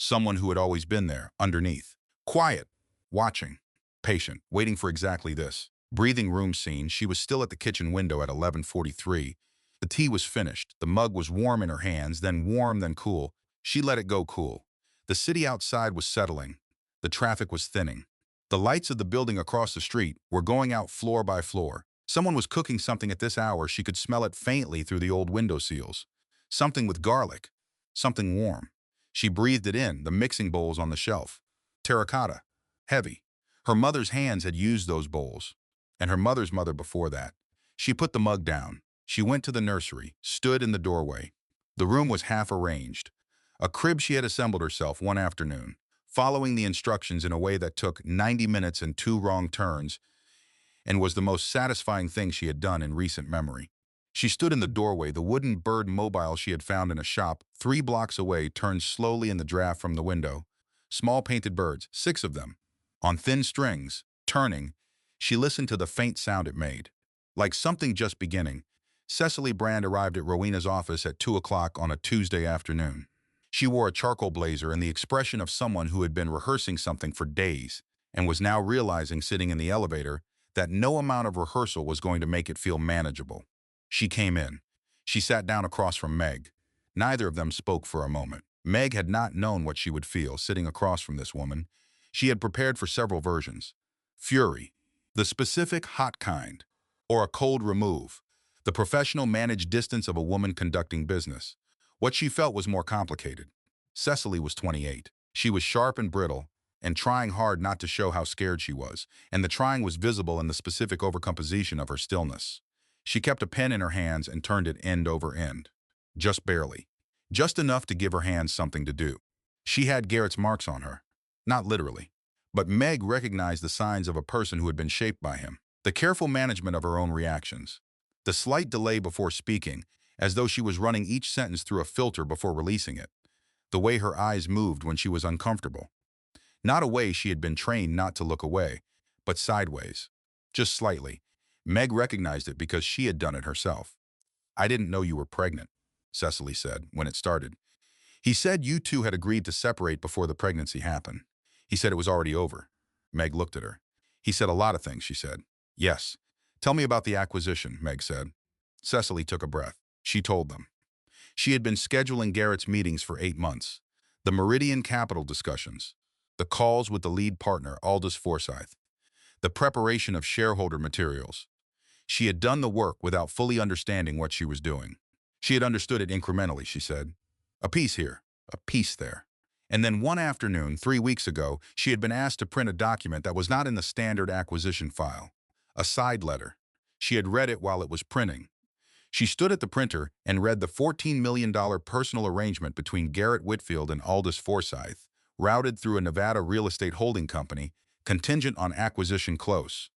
Someone who had always been there, underneath. Quiet, watching, patient, waiting for exactly this. Breathing room scene, she was still at the kitchen window at 11:43. The tea was finished. The mug was warm in her hands, then warm, then cool. She let it go cool. The city outside was settling. The traffic was thinning. The lights of the building across the street were going out floor by floor. Someone was cooking something at this hour. She could smell it faintly through the old window seals. Something with garlic. Something warm. She breathed it in, the mixing bowls on the shelf. Terracotta. Heavy. Her mother's hands had used those bowls. And her mother's mother before that. She put the mug down. She went to the nursery, stood in the doorway. The room was half arranged. A crib she had assembled herself one afternoon, following the instructions in a way that took 90 minutes and 2 wrong turns, and was the most satisfying thing she had done in recent memory. She stood in the doorway. The wooden bird mobile she had found in a shop 3 blocks away turned slowly in the draft from the window. Small painted birds, 6 of them, on thin strings, turning. She listened to the faint sound it made. Like something just beginning, Cecily Brand arrived at Rowena's office at 2 o'clock on a Tuesday afternoon. She wore a charcoal blazer and the expression of someone who had been rehearsing something for days and was now realizing, sitting in the elevator, that no amount of rehearsal was going to make it feel manageable. She came in. She sat down across from Meg. Neither of them spoke for a moment. Meg had not known what she would feel sitting across from this woman. She had prepared for several versions. Fury, the specific hot kind, or a cold remove, the professional managed distance of a woman conducting business. What she felt was more complicated. Cecily was 28. She was sharp and brittle, and trying hard not to show how scared she was, and the trying was visible in the specific overcomposition of her stillness. She kept a pen in her hands and turned it end over end. Just barely. Just enough to give her hands something to do. She had Garrett's marks on her. Not literally. But Meg recognized the signs of a person who had been shaped by him. The careful management of her own reactions. The slight delay before speaking, as though she was running each sentence through a filter before releasing it. The way her eyes moved when she was uncomfortable. Not a way she had been trained not to look away, but sideways. Just slightly. Meg recognized it because she had done it herself. "I didn't know you were pregnant," Cecily said when it started. "He said you two had agreed to separate before the pregnancy happened. He said it was already over." Meg looked at her. "He said a lot of things," she said. "Yes. Tell me about the acquisition," Meg said. Cecily took a breath. She told them. She had been scheduling Garrett's meetings for 8 months. The Meridian Capital discussions. The calls with the lead partner, Aldous Forsyth. The preparation of shareholder materials. She had done the work without fully understanding what she was doing. She had understood it incrementally, she said. A piece here, a piece there. And then one afternoon, 3 weeks ago, she had been asked to print a document that was not in the standard acquisition file. A side letter. She had read it while it was printing. She stood at the printer and read the $14 million personal arrangement between Garrett Whitfield and Aldous Forsyth, routed through a Nevada real estate holding company, contingent on acquisition close.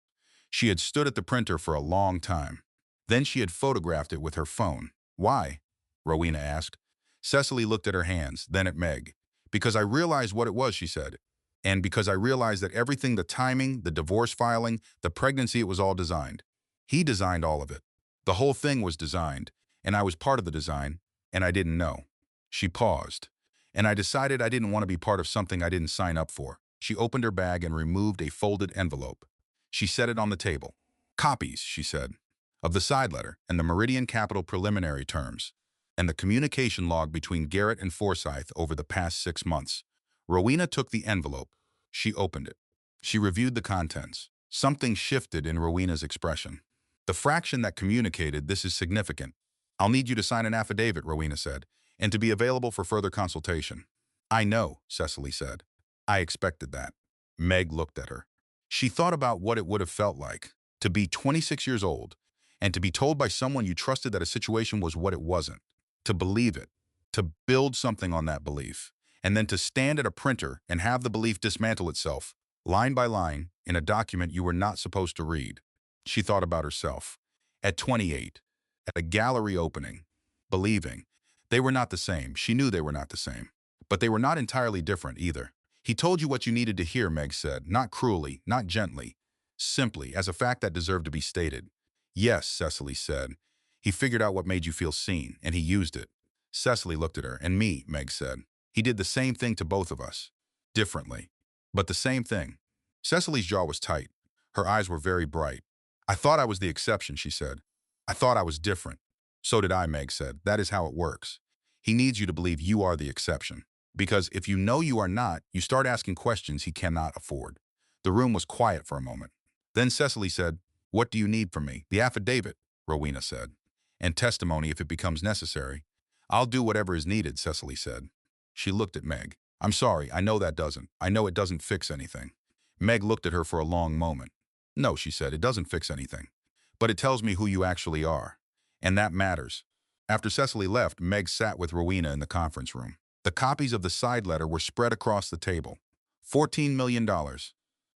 She had stood at the printer for a long time. Then she had photographed it with her phone. "Why?" Rowena asked. Cecily looked at her hands, then at Meg. "Because I realized what it was," she said. "And because I realized that everything, the timing, the divorce filing, the pregnancy, it was all designed. He designed all of it. The whole thing was designed, and I was part of the design, and I didn't know." She paused. "And I decided I didn't want to be part of something I didn't sign up for." She opened her bag and removed a folded envelope. She set it on the table. "Copies," she said, "of the side letter and the Meridian Capital preliminary terms, and the communication log between Garrett and Forsyth over the past 6 months." Rowena took the envelope. She opened it. She reviewed the contents. Something shifted in Rowena's expression. "The fraction that communicated this is significant. I'll need you to sign an affidavit," Rowena said, "and to be available for further consultation." "I know," Cecily said. "I expected that." Meg looked at her. She thought about what it would have felt like to be 26 years old and to be told by someone you trusted that a situation was what it wasn't, to believe it, to build something on that belief, and then to stand at a printer and have the belief dismantle itself, line by line, in a document you were not supposed to read. She thought about herself. At 28, at a gallery opening, believing. They were not the same. She knew they were not the same. But they were not entirely different either. "He told you what you needed to hear," Meg said, not cruelly, not gently, simply, as a fact that deserved to be stated. "Yes," Cecily said. "He figured out what made you feel seen, and he used it." Cecily looked at her. "And me," Meg said. He did the same thing to both of us. Differently, but the same thing. Cecily's jaw was tight. Her eyes were very bright. I thought I was the exception, she said. I thought I was different. So did I, Meg said. That is how it works. He needs you to believe you are the exception. Because if you know you are not, you start asking questions he cannot afford. The room was quiet for a moment. Then Cecily said, "What do you need from me?" "The affidavit," Rowena said. "And testimony if it becomes necessary." "I'll do whatever is needed," Cecily said. She looked at Meg. "I'm sorry, I know it doesn't fix anything." Meg looked at her for a long moment. "No," she said, "it doesn't fix anything. But it tells me who you actually are. And that matters." After Cecily left, Meg sat with Rowena in the conference room. The copies of the side letter were spread across the table. $14 million.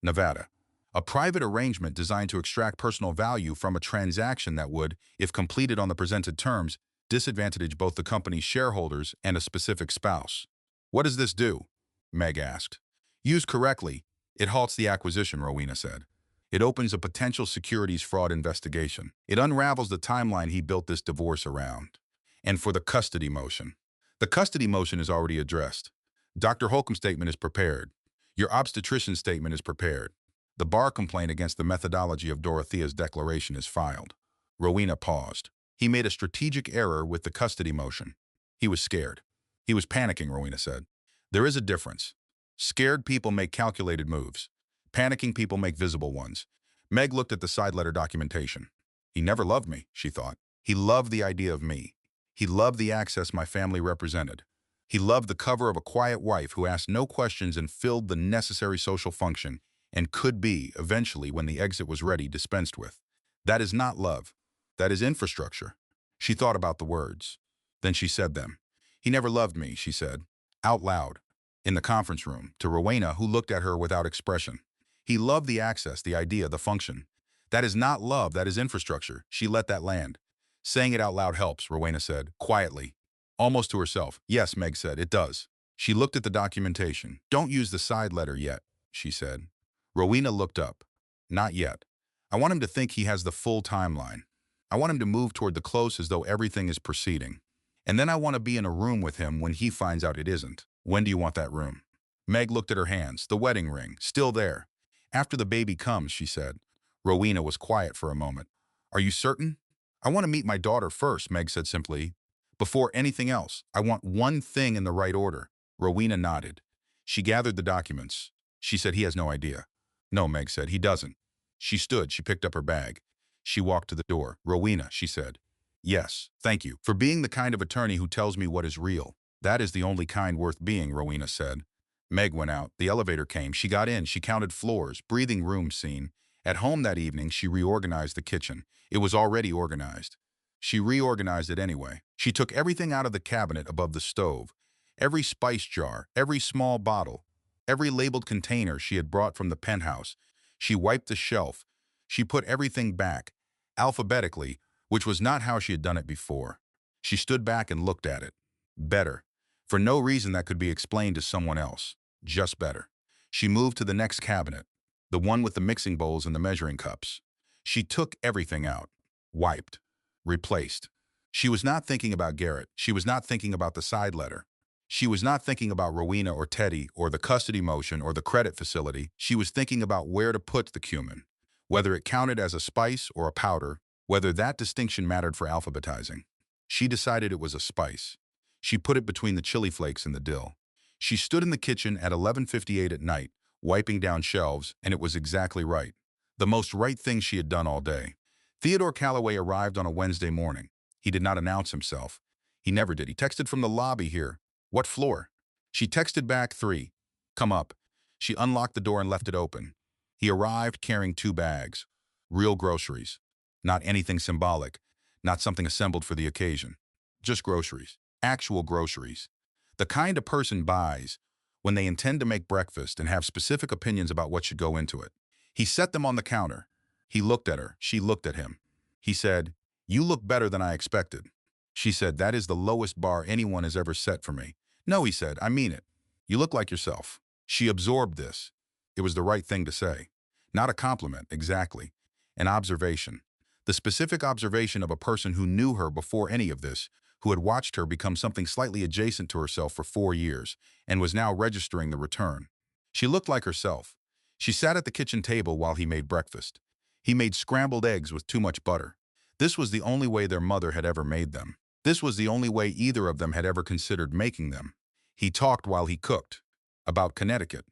Nevada. A private arrangement designed to extract personal value from a transaction that would, if completed on the presented terms, disadvantage both the company's shareholders and a specific spouse. "What does this do?" Meg asked. "Used correctly, it halts the acquisition," Rowena said. "It opens a potential securities fraud investigation. It unravels the timeline he built this divorce around. And for the custody motion. The custody motion is already addressed. Dr. Holcomb's statement is prepared. Your obstetrician's statement is prepared. The bar complaint against the methodology of Dorothea's declaration is filed." Rowena paused. "He made a strategic error with the custody motion. He was scared. He was panicking," Rowena said. "There is a difference. Scared people make calculated moves. Panicking people make visible ones." Meg looked at the side letter documentation. "He never loved me," she thought. "He loved the idea of me. He loved the access my family represented. He loved the cover of a quiet wife who asked no questions and filled the necessary social function and could be, eventually, when the exit was ready, dispensed with. That is not love. That is infrastructure." She thought about the words. Then she said them. "He never loved me," she said, out loud, in the conference room, to Rowena, who looked at her without expression. "He loved the access, the idea, the function. That is not love, that is infrastructure." She let that land. "Saying it out loud helps," Rowena said, quietly, almost to herself. "Yes," Meg said, "it does." She looked at the documentation. "Don't use the side letter yet," she said. Rowena looked up. "Not yet. I want him to think he has the full timeline. I want him to move toward the close as though everything is proceeding. And then I want to be in a room with him when he finds out it isn't." "When do you want that room?" Meg looked at her hands. The wedding ring, still there. "After the baby comes," she said. Rowena was quiet for a moment. "Are you certain?" "I want to meet my daughter first," Meg said simply. "Before anything else, I want one thing in the right order." Rowena nodded. She gathered the documents. She said, "He has no idea." "No," Meg said, "he doesn't." She stood. She picked up her bag. She walked to the door. "Rowena," she said. "Yes, thank you for being the kind of attorney who tells me what is real." "That is the only kind worth being," Rowena said. Meg went out. The elevator came. She got in. She counted floors, breathing rooms seen. At home that evening, she reorganized the kitchen. It was already organized. She reorganized it anyway. She took everything out of the cabinet above the stove. Every spice jar, every small bottle, every labeled container she had brought from the penthouse. She wiped the shelf. She put everything back, alphabetically, which was not how she had done it before. She stood back and looked at it. Better. For no reason that could be explained to someone else. Just better. She moved to the next cabinet, the one with the mixing bowls and the measuring cups. She took everything out, wiped, replaced. She was not thinking about Garrett. She was not thinking about the side letter. She was not thinking about Rowena or Teddy or the custody motion or the credit facility. She was thinking about where to put the cumin, whether it counted as a spice or a powder, whether that distinction mattered for alphabetizing. She decided it was a spice. She put it between the chili flakes and the dill. She stood in the kitchen at 11:58 at night, wiping down shelves, and it was exactly right. The most right thing she had done all day. Theodore Calloway arrived on a Wednesday morning. He did not announce himself. He never did. He texted from the lobby here. "What floor?" She texted back 3. "Come up." She unlocked the door and left it open. He arrived carrying 2 bags. Real groceries. Not anything symbolic. Not something assembled for the occasion. Just groceries. Actual groceries. The kind a person buys when they intend to make breakfast and have specific opinions about what should go into it. He set them on the counter. He looked at her. She looked at him. He said, "You look better than I expected." She said, "That is the lowest bar anyone has ever set for me." "No," he said, "I mean it. You look like yourself." She absorbed this. It was the right thing to say. Not a compliment, exactly. An observation. The specific observation of a person who knew her before any of this, who had watched her become something slightly adjacent to herself for 4 years and was now registering the return. She looked like herself. She sat at the kitchen table while he made breakfast. He made scrambled eggs with too much butter. This was the only way their mother had ever made them. This was the only way either of them had ever considered making them. He talked while he cooked. About Connecticut.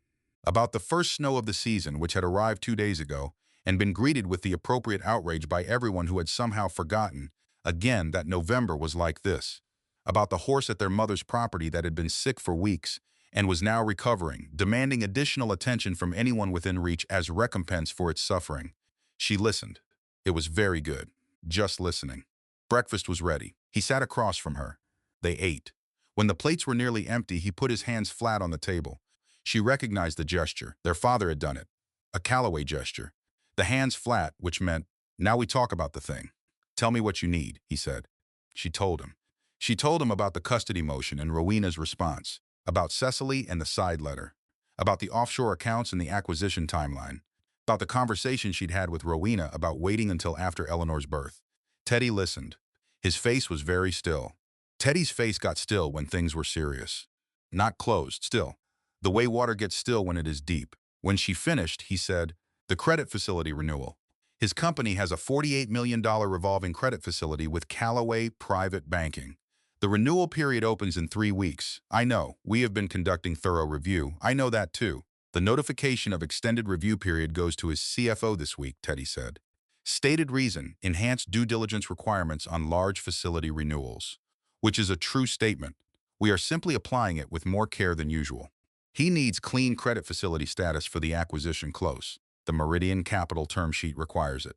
About the first snow of the season, which had arrived 2 days ago and been greeted with the appropriate outrage by everyone who had somehow forgotten, again, that November was like this. About the horse at their mother's property that had been sick for weeks and was now recovering, demanding additional attention from anyone within reach as recompense for its suffering. She listened. It was very good. Just listening. Breakfast was ready. He sat across from her. They ate. When the plates were nearly empty, he put his hands flat on the table. She recognized the gesture. Their father had done it. A Callaway gesture. The hands flat, which meant, now we talk about the thing. Tell me what you need, he said. She told him. She told him about the custody motion and Rowena's response, about Cecily and the side letter, about the offshore accounts and the acquisition timeline, about the conversation she'd had with Rowena about waiting until after Eleanor's birth. Teddy listened. His face was very still. Teddy's face got still when things were serious. Not closed, still. The way water gets still when it is deep. When she finished, he said, the credit facility renewal. His company has a $48 million revolving credit facility with Callaway Private Banking. The renewal period opens in 3 weeks. I know, we have been conducting thorough review. I know that too. The notification of extended review period goes to his CFO this week, Teddy said. Stated reason, enhanced due diligence requirements on large facility renewals. Which is a true statement. We are simply applying it with more care than usual. He needs clean credit facility status for the acquisition close. The Meridian Capital term sheet requires it.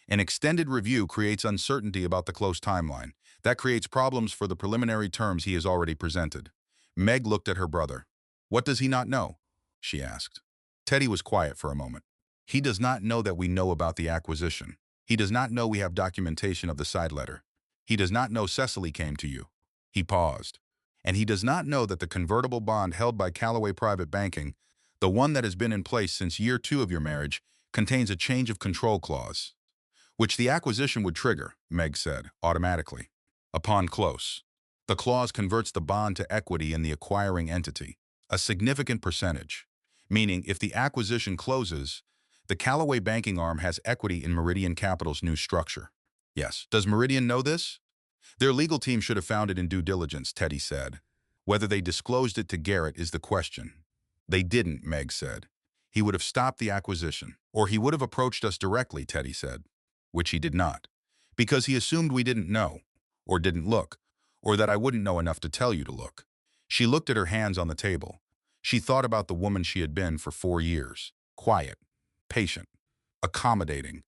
An extended review creates uncertainty about the close timeline. That creates problems for the preliminary terms he has already presented. Meg looked at her brother. What does he not know? She asked. Teddy was quiet for a moment. He does not know that we know about the acquisition. He does not know we have documentation of the side letter. He does not know Cecily came to you. He paused. And he does not know that the convertible bond held by Callaway Private Banking, the one that has been in place since year 2 of your marriage, contains a change of control clause, which the acquisition would trigger, Meg said, automatically. Upon close. The clause converts the bond to equity in the acquiring entity, a significant percentage, meaning if the acquisition closes, the Callaway banking arm has equity in Meridian Capital's new structure. Yes. Does Meridian know this? Their legal team should have found it in due diligence, Teddy said. Whether they disclosed it to Garrett is the question. They didn't, Meg said. He would have stopped the acquisition, or he would have approached us directly, Teddy said, which he did not, because he assumed we didn't know, or didn't look, or that I wouldn't know enough to tell you to look. She looked at her hands on the table. She thought about the woman she had been for 4 years, quiet, patient, accommodating,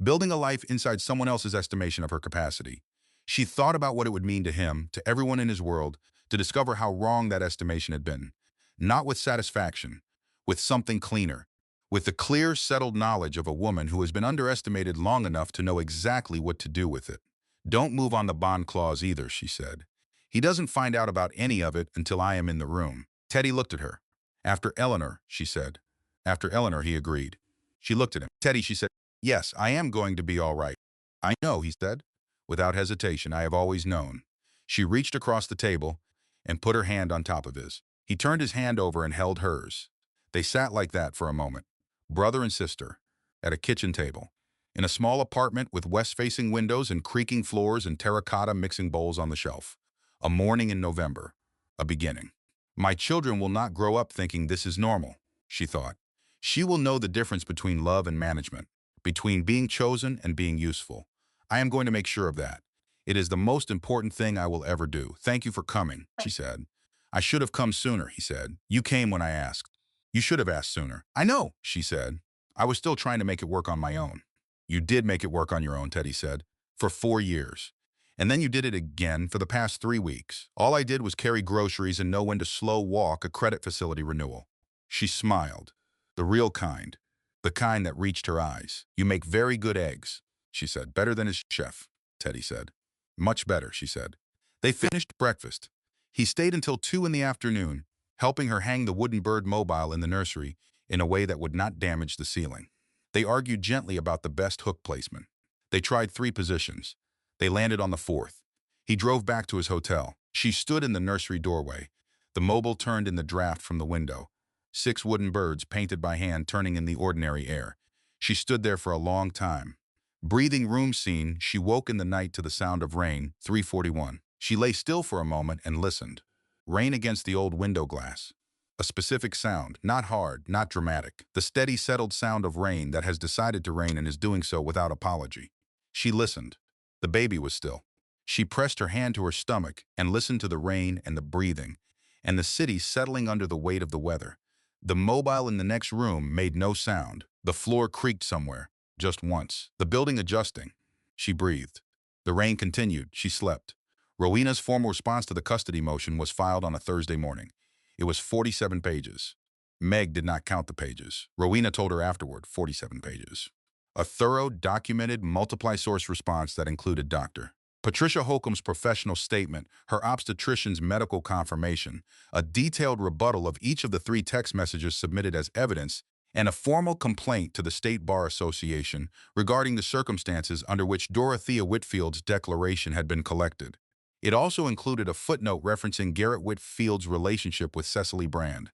building a life inside someone else's estimation of her capacity. She thought about what it would mean to him, to everyone in his world, to discover how wrong that estimation had been. Not with satisfaction, with something cleaner, with the clear, settled knowledge of a woman who has been underestimated long enough to know exactly what to do with it. Don't move on the bond clause either, she said. He doesn't find out about any of it until I am in the room. Teddy looked at her. After Eleanor, she said. After Eleanor, he agreed. She looked at him. Teddy, she said, yes, I am going to be all right. I know, he said. Without hesitation, I have always known. She reached across the table and put her hand on top of his. He turned his hand over and held hers. They sat like that for a moment, brother and sister, at a kitchen table, in a small apartment with west-facing windows and creaking floors and terracotta mixing bowls on the shelf. A morning in November, a beginning. My children will not grow up thinking this is normal, she thought. She will know the difference between love and management, between being chosen and being useful. I am going to make sure of that. It is the most important thing I will ever do. Thank you for coming, she said. I should have come sooner, he said. You came when I asked. You should have asked sooner. I know, she said. I was still trying to make it work on my own. You did make it work on your own, Teddy said, for 4 years. And then you did it again for the past 3 weeks. All I did was carry groceries and know when to slow walk a credit facility renewal. She smiled. The real kind. The kind that reached her eyes. You make very good eggs, she said. Better than his chef, Teddy said. Much better, she said. They finished breakfast. He stayed until 2 in the afternoon, helping her hang the wooden bird mobile in the nursery in a way that would not damage the ceiling. They argued gently about the best hook placement. They tried 3 positions. They landed on the 4th. He drove back to his hotel. She stood in the nursery doorway. The mobile turned in the draft from the window. 6 wooden birds painted by hand turning in the ordinary air. She stood there for a long time. Breathing room scene, she woke in the night to the sound of rain, 3:41. She lay still for a moment and listened. Rain against the old window glass. A specific sound, not hard, not dramatic. The steady, settled sound of rain that has decided to rain and is doing so without apology. She listened. The baby was still. She pressed her hand to her stomach and listened to the rain and the breathing, and the city settling under the weight of the weather. The mobile in the next room made no sound. The floor creaked somewhere, just once. The building adjusting. She breathed. The rain continued. She slept. Rowena's formal response to the custody motion was filed on a Thursday morning. It was 47 pages. Meg did not count the pages. Rowena told her afterward, 47 pages. A thorough, documented, multiply-source response that included Dr. Patricia Holcomb's professional statement, her obstetrician's medical confirmation, a detailed rebuttal of each of the 3 text messages submitted as evidence, and a formal complaint to the State Bar Association regarding the circumstances under which Dorothea Whitfield's declaration had been collected. It also included a footnote referencing Garrett Whitfield's relationship with Cecily Brand,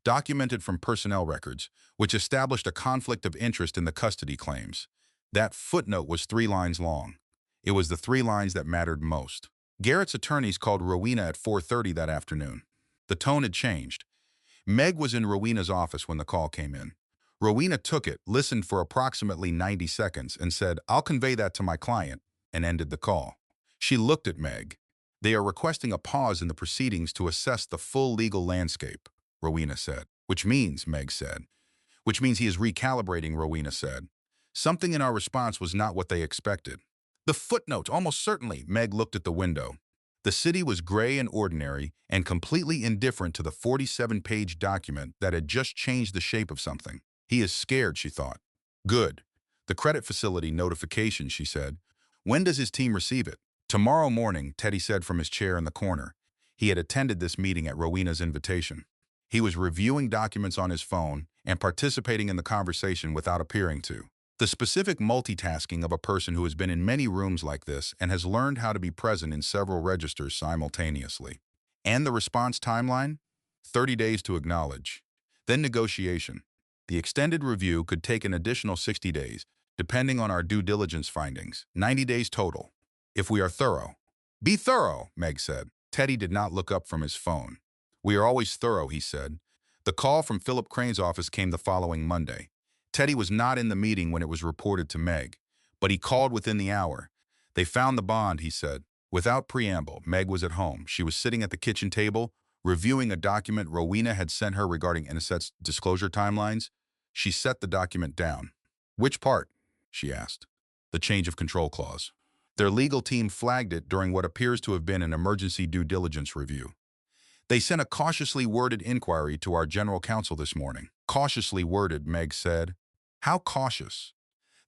documented from personnel records, which established a conflict of interest in the custody claims. That footnote was 3 lines long. It was the 3 lines that mattered most. Garrett's attorneys called Rowena at 4:30 that afternoon. The tone had changed. Meg was in Rowena's office when the call came in. Rowena took it, listened for approximately 90 seconds, and said, "I'll convey that to my client," and ended the call. She looked at Meg. "They are requesting a pause in the proceedings to assess the full legal landscape," Rowena said. "Which means," Meg said. "Which means he is recalibrating," Rowena said. "Something in our response was not what they expected." The footnote, almost certainly, Meg looked at the window. The city was gray and ordinary and completely indifferent to the 47-page document that had just changed the shape of something. He is scared, she thought. Good. The credit facility notification, she said. When does his team receive it? Tomorrow morning, Teddy said from his chair in the corner. He had attended this meeting at Rowena's invitation. He was reviewing documents on his phone and participating in the conversation without appearing to. The specific multitasking of a person who has been in many rooms like this and has learned how to be present in several registers simultaneously. And the response timeline? 30 days to acknowledge. Then negotiation. The extended review could take an additional 60 days, depending on our due diligence findings. 90 days total. If we are thorough. Be thorough, Meg said. Teddy did not look up from his phone. We are always thorough, he said. The call from Philip Crane's office came the following Monday. Teddy was not in the meeting when it was reported to Meg, but he called within the hour. They found the bond, he said. Without preamble, Meg was at home. She was sitting at the kitchen table, reviewing a document Rowena had sent her regarding Anisette's disclosure timelines. She set the document down. Which part? She asked. The change of control clause. Their legal team flagged it during what appears to have been an emergency due diligence review. They sent a cautiously worded inquiry to our general counsel this morning. Cautiously worded, Meg said. How cautious?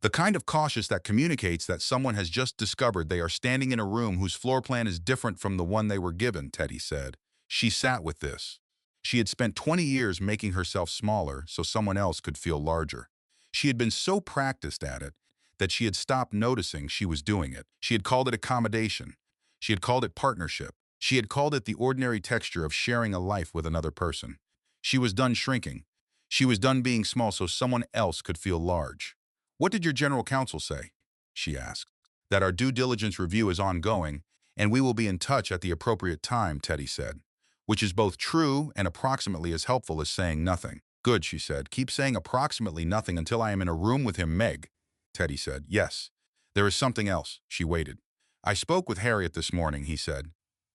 The kind of cautious that communicates that someone has just discovered they are standing in a room whose floor plan is different from the one they were given, Teddy said. She sat with this. She had spent 20 years making herself smaller so someone else could feel larger. She had been so practiced at it that she had stopped noticing she was doing it. She had called it accommodation. She had called it partnership. She had called it the ordinary texture of sharing a life with another person. She was done shrinking. She was done being small so someone else could feel large. What did your general counsel say? She asked. That our due diligence review is ongoing, and we will be in touch at the appropriate time, Teddy said, which is both true and approximately as helpful as saying nothing. Good, she said. Keep saying approximately nothing until I am in a room with him, Meg. Teddy said. Yes. There is something else. She waited. I spoke with Harriet this morning, he said,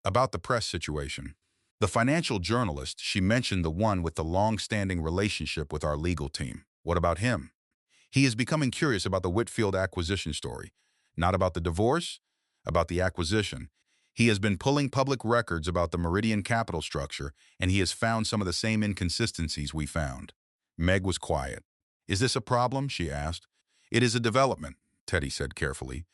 about the press situation. The financial journalist, she mentioned the one with the long-standing relationship with our legal team. What about him? He is becoming curious about the Whitfield acquisition story. Not about the divorce, about the acquisition. He has been pulling public records about the Meridian capital structure, and he has found some of the same inconsistencies we found. Meg was quiet. Is this a problem? She asked. It is a development, Teddy said carefully.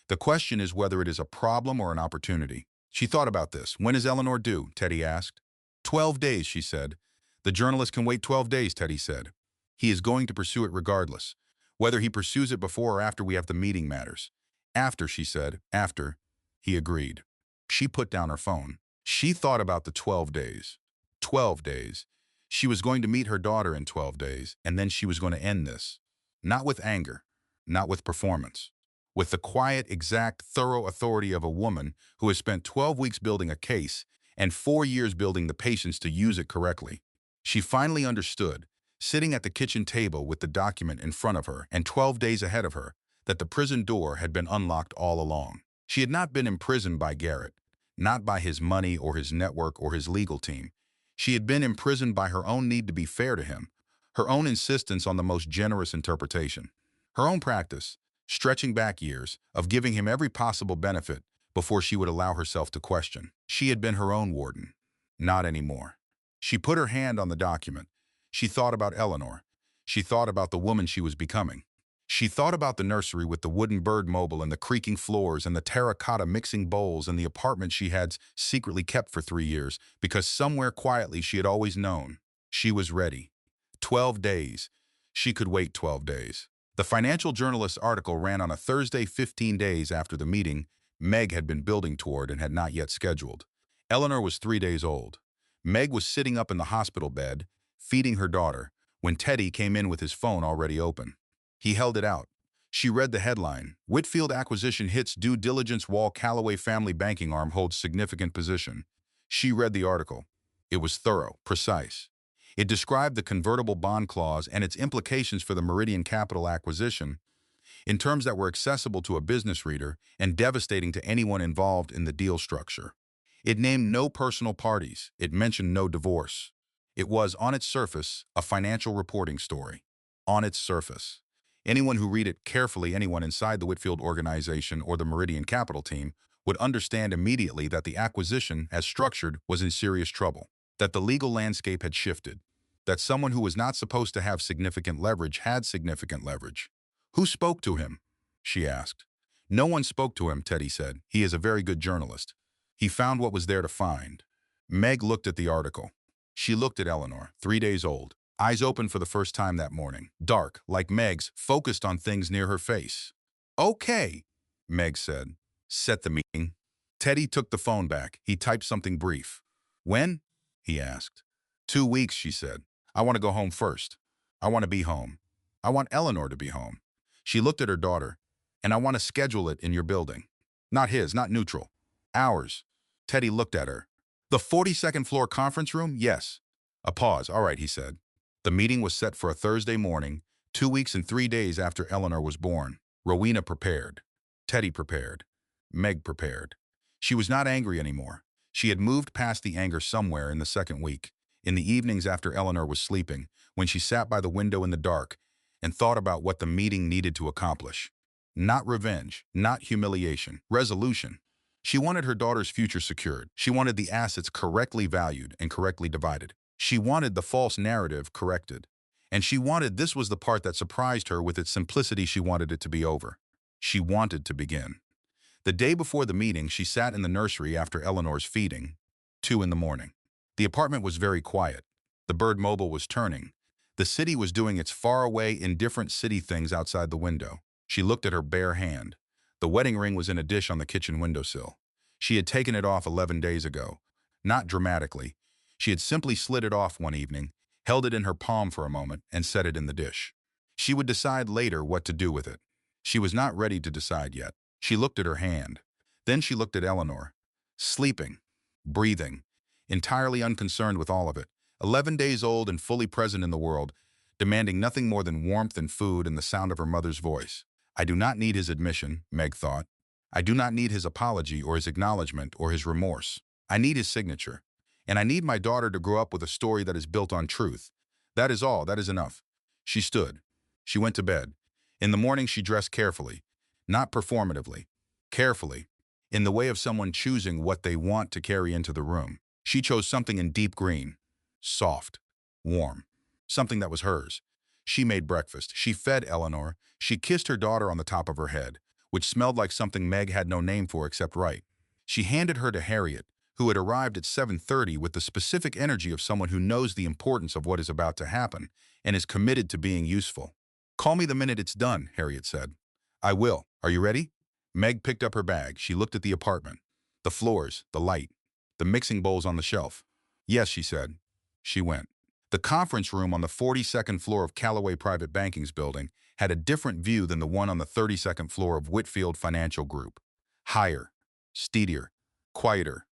The question is whether it is a problem or an opportunity. She thought about this. When is Eleanor due? Teddy asked. 12 days, she said. The journalist can wait 12 days, Teddy said. He is going to pursue it regardless. Whether he pursues it before or after we have the meeting matters. After, she said. After. He agreed. She put down her phone. She thought about the 12 days. 12 days. She was going to meet her daughter in 12 days, and then she was going to end this. Not with anger, not with performance. With the quiet, exact, thorough authority of a woman who has spent 12 weeks building a case and 4 years building the patience to use it correctly. She finally understood, sitting at the kitchen table with the document in front of her and 12 days ahead of her, that the prison door had been unlocked all along. She had not been imprisoned by Garrett, not by his money or his network or his legal team. She had been imprisoned by her own need to be fair to him, her own insistence on the most generous interpretation, her own practice, stretching back years, of giving him every possible benefit before she would allow herself to question. She had been her own warden. Not anymore. She put her hand on the document. She thought about Eleanor. She thought about the woman she was becoming. She thought about the nursery with the wooden bird mobile and the creaking floors and the terracotta mixing bowls and the apartment she had secretly kept for 3 years because somewhere quietly she had always known. She was ready. 12 days. She could wait 12 days. The Financial Journalist article ran on a Thursday 15 days after the meeting Meg had been building toward and had not yet scheduled. Eleanor was 3 days old. Meg was sitting up in the hospital bed, feeding her daughter, when Teddy came in with his phone already open. He held it out. She read the headline, Whitfield Acquisition Hits Due Diligence Wall Callaway Family Banking Arm Holds Significant Position. She read the article. It was thorough, precise. It described the convertible bond clause and its implications for the Meridian Capital acquisition in terms that were accessible to a business reader and devastating to anyone involved in the deal structure. It named no personal parties. It mentioned no divorce. It was, on its surface, a financial reporting story. On its surface. Anyone who read it carefully, anyone inside the Whitfield organization or the Meridian Capital team, would understand immediately that the acquisition, as structured, was in serious trouble, that the legal landscape had shifted, that someone who was not supposed to have significant leverage had significant leverage. Who spoke to him? She asked. No one spoke to him, Teddy said. He is a very good journalist. He found what was there to find. Meg looked at the article. She looked at Eleanor, 3 days old, eyes open for the first time that morning, dark, like Meg's, focused on things near her face. Okay, Meg said. Set the meeting. Teddy took the phone back. He typed something brief. When? He asked. 2 weeks, she said. I want to go home first. I want to be home. I want Eleanor to be home. She looked at her daughter. And I want to schedule it in your building. Not his, not neutral. Ours. Teddy looked at her. The 42nd floor conference room? Yes. A pause. All right, he said. The meeting was set for a Thursday morning, 2 weeks and 3 days after Eleanor was born. Rowena prepared. Teddy prepared. Meg prepared. She was not angry anymore. She had moved past the anger somewhere in the second week, in the evenings after Eleanor was sleeping, when she sat by the window in the dark and thought about what the meeting needed to accomplish. Not revenge, not humiliation, resolution. She wanted her daughter's future secured. She wanted the assets correctly valued and correctly divided. She wanted the false narrative corrected. And she wanted, this was the part that surprised her with its simplicity, she wanted it to be over. She wanted to begin. The day before the meeting, she sat in the nursery after Eleanor's feeding, 2 in the morning. The apartment was very quiet. The bird mobile was turning. The city was doing its faraway, indifferent city things outside the window. She looked at her bare hand. The wedding ring was in a dish on the kitchen windowsill. She had taken it off 11 days ago. Not dramatically. She had simply slid it off one evening, held it in her palm for a moment, and set it in the dish. She would decide later what to do with it. She was not ready to decide yet. She looked at her hand. Then she looked at Eleanor. Sleeping. Breathing. Entirely unconcerned with all of it. 11 days old and fully present in the world, demanding nothing more than warmth and food and the sound of her mother's voice. I do not need his admission, Meg thought. I do not need his apology or his acknowledgement or his remorse. I need his signature. And I need my daughter to grow up with a story that is built on truth. That is all. That is enough. She stood. She went to bed. In the morning, she dressed carefully. Not performatively. Carefully. In the way of someone choosing what they want to carry into the room. She chose something in deep green. Soft. Warm. Something that was hers. She made breakfast. She fed Eleanor. She kissed her daughter on the top of her head, which smelled like something Meg had no name for except right. She handed her to Harriet, who had arrived at 7:30 with the specific energy of someone who knows the importance of what is about to happen and is committed to being useful. Call me the minute it's done, Harriet said. I will. Are you ready? Meg picked up her bag. She looked at the apartment. The floors, the light, the mixing bowls on the shelf. Yes, she said. She went. The conference room on the 42nd floor of Callaway Private Banking's building had a different view than the one on the 32nd floor of Whitfield Financial Group. Higher, steadier, quieter.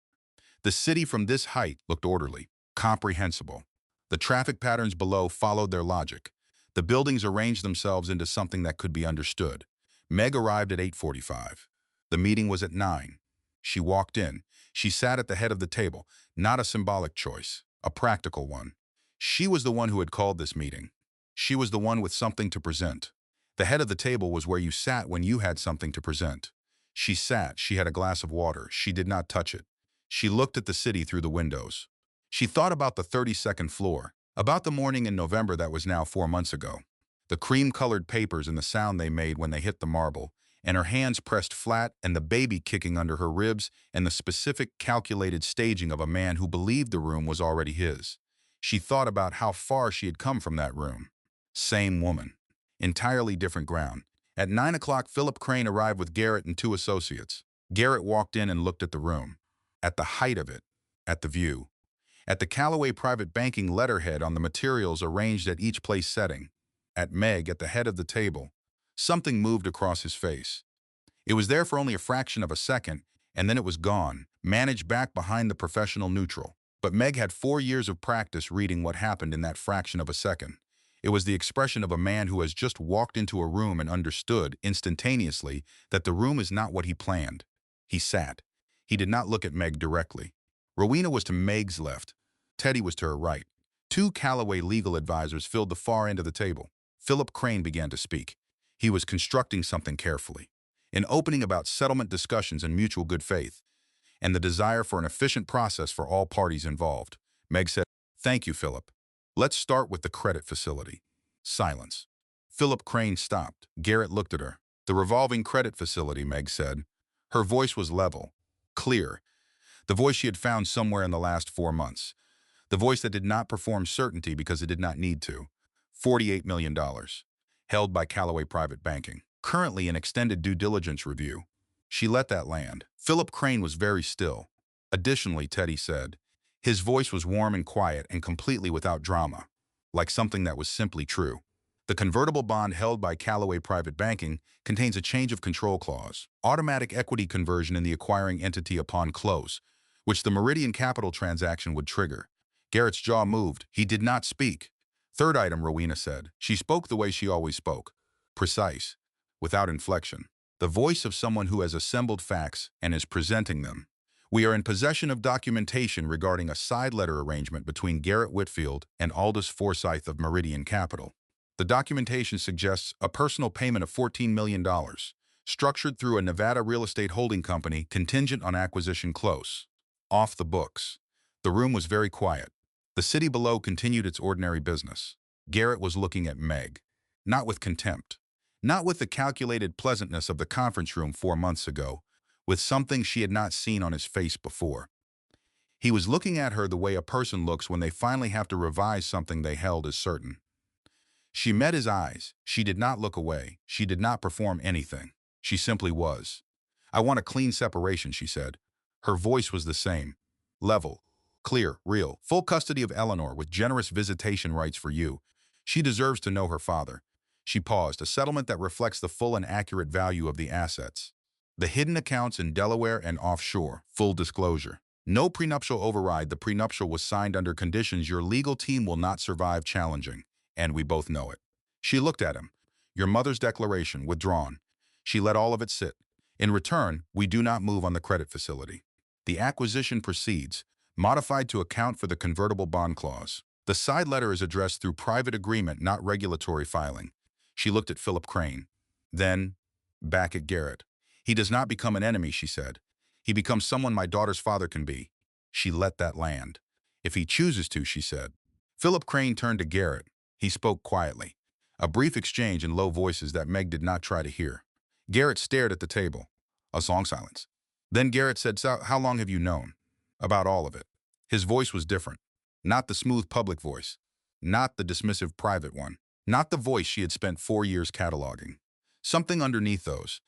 The city from this height looked orderly, comprehensible. The traffic patterns below followed their logic. The buildings arranged themselves into something that could be understood. Meg arrived at 8:45. The meeting was at 9. She walked in. She sat at the head of the table, not a symbolic choice, a practical one. She was the one who had called this meeting. She was the one with something to present. The head of the table was where you sat when you had something to present. She sat, she had a glass of water, she did not touch it. She looked at the city through the windows. She thought about the 32nd floor, about the morning in November that was now 4 months ago. The cream-colored papers and the sound they made when they hit the marble, and her hands pressed flat and the baby kicking under her ribs and the specific calculated staging of a man who believed the room was already his. She thought about how far she had come from that room. Same woman. Entirely different ground. At 9 o'clock, Philip Crane arrived with Garrett and 2 associates. Garrett walked in and looked at the room. At the height of it. At the view. At the Callaway Private Banking letterhead on the materials arranged at each place setting. At Meg at the head of the table. Something moved across his face. It was there for only a fraction of a second, and then it was gone, managed back behind the professional neutral. But Meg had 4 years of practice reading what happened in that fraction of a second. It was the expression of a man who has just walked into a room and understood, instantaneously, that the room is not what he planned. He sat. He did not look at Meg directly. Rowena was to Meg's left. Teddy was to her right. 2 Callaway legal advisors filled the far end of the table. Philip Crane began to speak. He was constructing something carefully. An opening about settlement discussions and mutual good faith, and the desire for an efficient process for all parties involved. Meg said, "Thank you, Philip. Let's start with the credit facility." Silence. Philip Crane stopped. Garrett looked at her. "The revolving credit facility," Meg said. Her voice was level, clear, the voice she had found somewhere in the last 4 months. The voice that did not perform certainty because it did not need to. $48 million. Held by Callaway Private Banking. Currently in extended due diligence review. She let that land. Philip Crane was very still. Additionally, Teddy said, his voice was warm and quiet and completely without drama, like something that was simply true. The convertible bond held by Callaway Private Banking contains a change of control clause, automatic equity conversion in the acquiring entity upon close, which the Meridian Capital transaction would trigger. Garrett's jaw moved. He did not speak. "Third item," Rowena said. She spoke the way she always spoke. Precise, without inflection. The voice of someone who has assembled facts and is presenting them. "We are in possession of documentation regarding a side letter arrangement between Garrett Whitfield and Aldous Forsyth of Meridian Capital. The documentation suggests a personal payment of $14 million, structured through a Nevada real estate holding company contingent on acquisition close. Off the books." The room was very quiet. The city below continued its ordinary business. Garrett was looking at Meg. Not with contempt. Not with the calculated pleasantness of the conference room 4 months ago, with something she had not seen on his face before. He was looking at her the way a person looks when they finally have to revise something they held as certain. She met his eyes. She did not look away. She did not perform anything. She simply was. "I want a clean separation," she said. Her voice was the same. Level. Clear, real, full custody of Eleanor with generous visitation rights for you. She deserves to know her father. She paused. A settlement that reflects the full and accurate value of the assets. The hidden accounts in Delaware and offshore. Full disclosure. No prenuptial override. The prenuptial was signed under conditions your legal team will not survive challenging, and we both know it. She looked at him. "Your mother's declaration, withdrawn." She let all of it sit. "In return, we do not move on the credit facility. The acquisition proceeds, modified to account for the convertible bond clause. The side letter is addressed through private agreement, not regulatory filing." She looked at Philip Crane. Then, back at Garrett. "He does not become an enemy," she said. "He becomes someone my daughter's father can be." She let that land. "If he chooses to," she said. Philip Crane turned to Garrett. He spoke quietly. A brief exchange in low voices that Meg did not try to hear. Garrett stared at the table. A long silence. Then Garrett said, "So, how long have you known?" "About all of it." His voice was different. Not the smooth public voice. Not the dismissive private one. Not the voice she had spent 4 years cataloging. Something underneath those.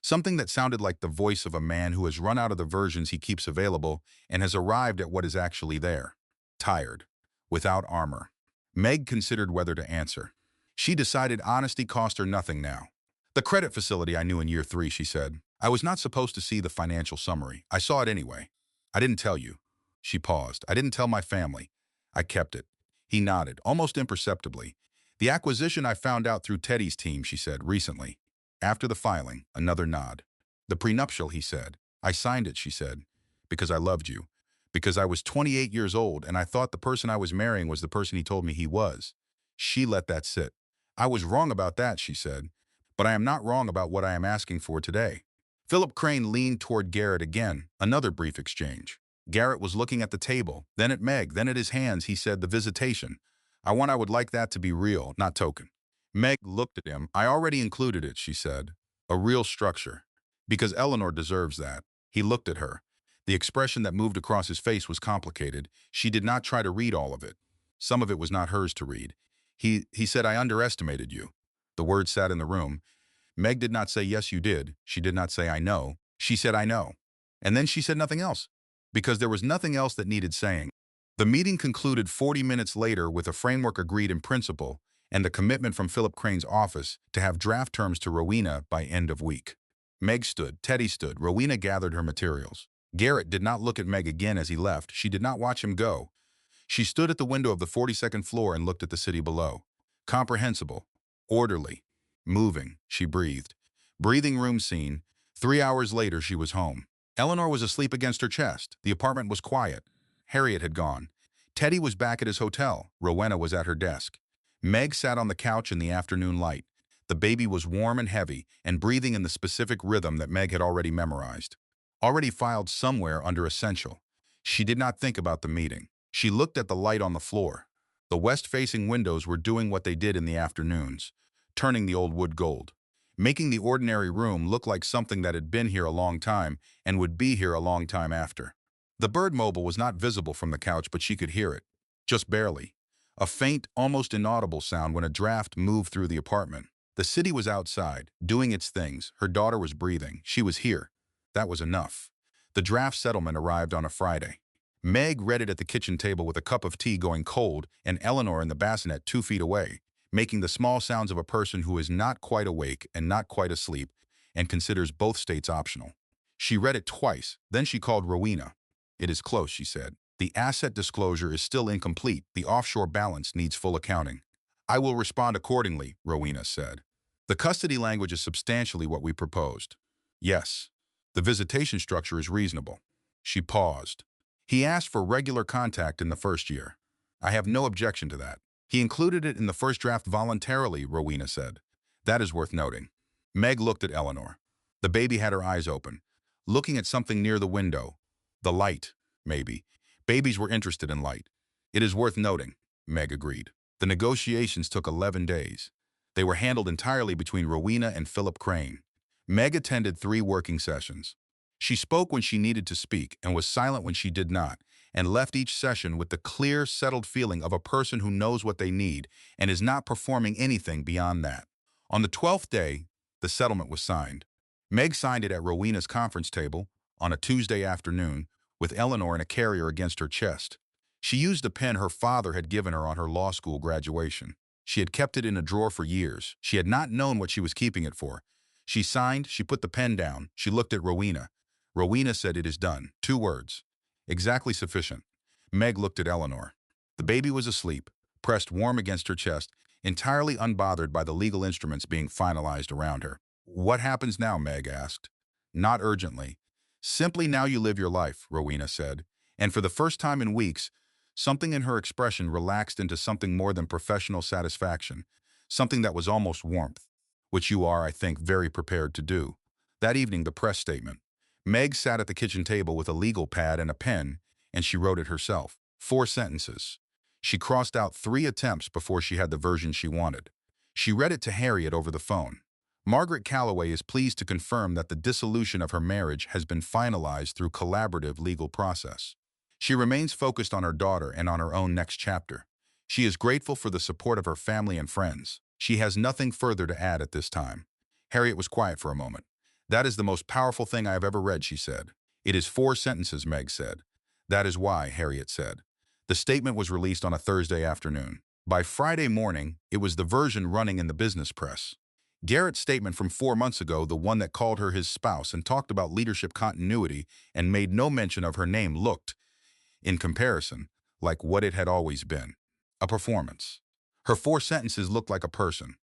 Something that sounded like the voice of a man who has run out of the versions he keeps available and has arrived at what is actually there. Tired. Without armor. Meg considered whether to answer. She decided honesty cost her nothing now. The credit facility I knew in year 3, she said. I was not supposed to see the financial summary. I saw it anyway. I didn't tell you. She paused. I didn't tell my family. I kept it. He nodded, almost imperceptibly. The acquisition I found out through Teddy's team, she said, recently. After the filing, another nod. The prenuptial, he said. I signed it, she said, because I loved you. Because I was 28 years old and I thought the person I was marrying was the person he told me he was. She let that sit. I was wrong about that, she said, but I am not wrong about what I am asking for today. Philip Crane leaned toward Garrett again, another brief exchange. Garrett was looking at the table, then at Meg, then at his hands. He said, the visitation. I would like that to be real, not token. Meg looked at him. I already included it, she said. A real structure. Because Eleanor deserves that. He looked at her. The expression that moved across his face was complicated. She did not try to read all of it. Some of it was not hers to read. He said, I underestimated you. The words sat in the room. Meg did not say, yes, you did. She did not say, I know. She said, I know. And then she said nothing else. Because there was nothing else that needed saying. The meeting concluded 40 minutes later with a framework agreed in principle and the commitment from Philip Crane's office to have draft terms to Rowena by end of week. Meg stood, Teddy stood, Rowena gathered her materials. Garrett did not look at Meg again as he left. She did not watch him go. She stood at the window of the 42nd floor and looked at the city below. Comprehensible, orderly, moving, she breathed. Breathing room scene. 3 hours later, she was home. Eleanor was asleep against her chest. The apartment was quiet. Harriet had gone. Teddy was back at his hotel. Rowena was at her desk. Meg sat on the couch in the afternoon light. The baby was warm and heavy and breathing in the specific rhythm that Meg had already memorized. Already filed somewhere under essential. She did not think about the meeting. She looked at the light on the floor. The west-facing windows were doing what they did in the afternoons, turning the old wood gold, making the ordinary room look like something that had been here a long time and would be here a long time after. The bird mobile was not visible from the couch, but she could hear it, just barely. A faint, almost inaudible sound when a draft moved through the apartment. The city was outside, doing its things. Her daughter was breathing. She was here. That was enough. The draft settlement arrived on a Friday. Meg read it at the kitchen table with a cup of tea going cold and Eleanor in the bassinet 2 feet away, making the small sounds of a person who is not quite awake and not quite asleep and considers both states optional. She read it twice, then she called Rowena. It is close, she said. The asset disclosure is still incomplete. The offshore balance needs full accounting. I will respond accordingly, Rowena said. The custody language is substantially what we proposed. Yes. The visitation structure is reasonable. She paused. He asked for regular contact in the first year. I have no objection to that. He included it in the first draft voluntarily, Rowena said. That is worth noting. Meg looked at Eleanor. The baby had her eyes open, looking at something near the window. The light, maybe. Babies were interested in light. It is worth noting, Meg agreed. The negotiations took 11 days. They were handled entirely between Rowena and Philip Crane. Meg attended 3 working sessions. She spoke when she needed to speak and was silent when she did not, and left each session with the clear, settled feeling of a person who knows what they need and is not performing anything beyond that. On the 12th day, the settlement was signed. Meg signed it at Rowena's conference table on a Tuesday afternoon with Eleanor in a carrier against her chest. She used a pen her father had given her on her law school graduation. She had kept it in a drawer for years. She had not known what she was keeping it for. She signed, she put the pen down, she looked at Rowena. Rowena said, it is done. 2 words. Exactly sufficient. Meg looked at Eleanor. The baby was asleep, pressed warm against her chest, entirely unbothered by the legal instruments being finalized around her. What happens now, Meg asked. Not urgently. Simply now you live your life, Rowena said. And for the first time in weeks, something in her expression relaxed into something more than professional satisfaction, something that was almost warmth, which you are, I think, very prepared to do. That evening, the press statement. Meg sat at the kitchen table with a legal pad and a pen, and she wrote it herself. 4 sentences. She crossed out 3 attempts before she had the version she wanted. She read it to Harriet over the phone. Margaret Calloway is pleased to confirm that the dissolution of her marriage has been finalized through collaborative legal process. She remains focused on her daughter and on her own next chapter. She is grateful for the support of her family and friends. She has nothing further to add at this time. Harriet was quiet for a moment. That is the most powerful thing I have ever read, she said. It is 4 sentences, Meg said. That is why, Harriet said. The statement was released on a Thursday afternoon. By Friday morning, it was the version running in the business press. Garrett's statement from 4 months ago, the one that called her his spouse and talked about leadership continuity and made no mention of her name, looked, in comparison, like what it had always been. A performance. Her 4 sentences looked like a person.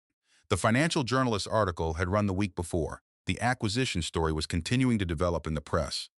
The financial journalist article had run the week before. The acquisition story was continuing to develop in the press.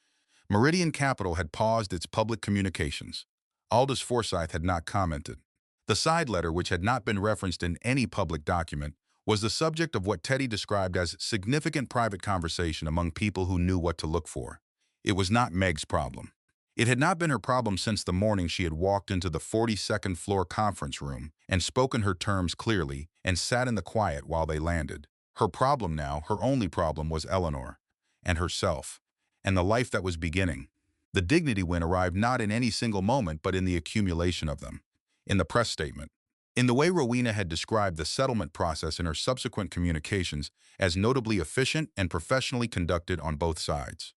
Meridian Capital had paused its public communications. Aldous Forsyth had not commented. The side letter, which had not been referenced in any public document, was the subject of what Teddy described as significant private conversation among people who knew what to look for. It was not Meg's problem. It had not been her problem since the morning she had walked into the 42nd floor conference room and spoken her terms clearly and sat in the quiet while they landed. Her problem now, her only problem, was Eleanor and herself and the life that was beginning. The dignity win arrived not in any single moment but in the accumulation of them. In the press statement, in the way Rowena had described the settlement process in her subsequent communications as notably efficient and professionally conducted on both sides.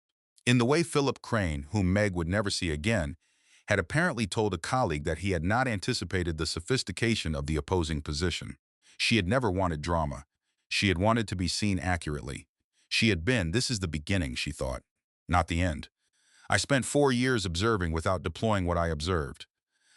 In the way Philip Crane, whom Meg would never see again, had apparently told a colleague that he had not anticipated the sophistication of the opposing position. She had never wanted drama. She had wanted to be seen accurately. She had been, this is the beginning, she thought, not the end. I spent 4 years observing without deploying what I observed.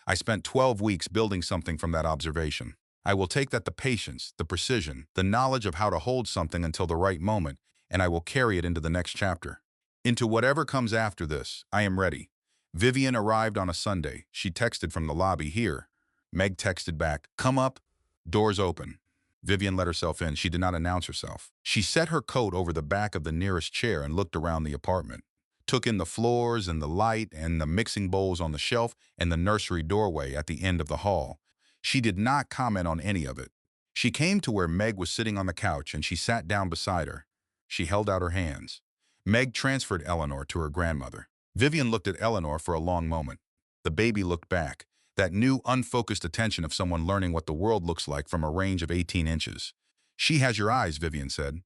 I spent 12 weeks building something from that observation. I will take that the patience, the precision, the knowledge of how to hold something until the right moment, and I will carry it into the next chapter. Into whatever comes after this, I am ready. Vivian arrived on a Sunday. She texted from the lobby, here. Meg texted back, come up. Doors open. Vivian let herself in. She did not announce herself. She set her coat over the back of the nearest chair and looked around the apartment. Took in the floors and the light and the mixing bowls on the shelf and the nursery doorway at the end of the hall. She did not comment on any of it. She came to where Meg was sitting on the couch and she sat down beside her. She held out her hands. Meg transferred Eleanor to her grandmother. Vivian looked at Eleanor for a long moment. The baby looked back, that new unfocused attention of someone learning what the world looks like from a range of 18 inches. She has your eyes, Vivian said.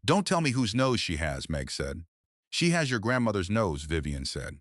Don't tell me whose nose she has, Meg said. She has your grandmother's nose, Vivian said.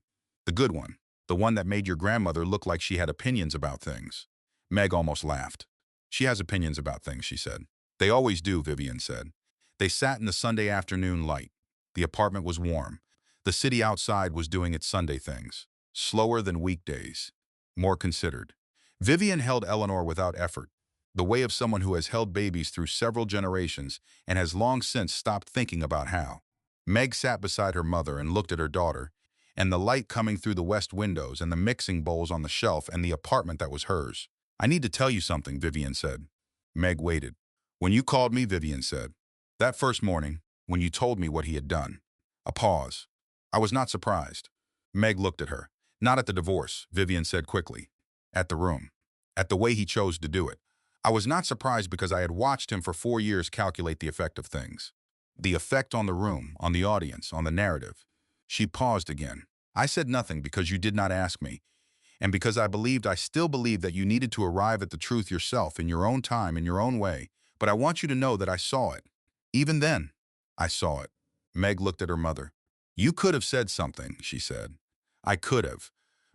The good one. The one that made your grandmother look like she had opinions about things. Meg almost laughed. She has opinions about things, she said. They always do, Vivian said. They sat in the Sunday afternoon light. The apartment was warm. The city outside was doing its Sunday things. Slower than weekdays. More considered. Vivian held Eleanor without effort. The way of someone who has held babies through several generations and has long since stopped thinking about how. Meg sat beside her mother and looked at her daughter, and the light coming through the west windows and the mixing bowls on the shelf and the apartment that was hers. I need to tell you something, Vivian said. Meg waited. When you called me, Vivian said. That first morning, when you told me what he had done. A pause. I was not surprised. Meg looked at her. Not at the divorce, Vivian said quickly. At the room. At the way he chose to do it. I was not surprised because I had watched him for 4 years calculate the effect of things. The effect on the room, on the audience, on the narrative. She paused again. I said nothing because you did not ask me, and because I still believed that you needed to arrive at the truth yourself in your own time, in your own way, but I want you to know that I saw it. Even then, I saw it. Meg looked at her mother. You could have said something, she said. I could have,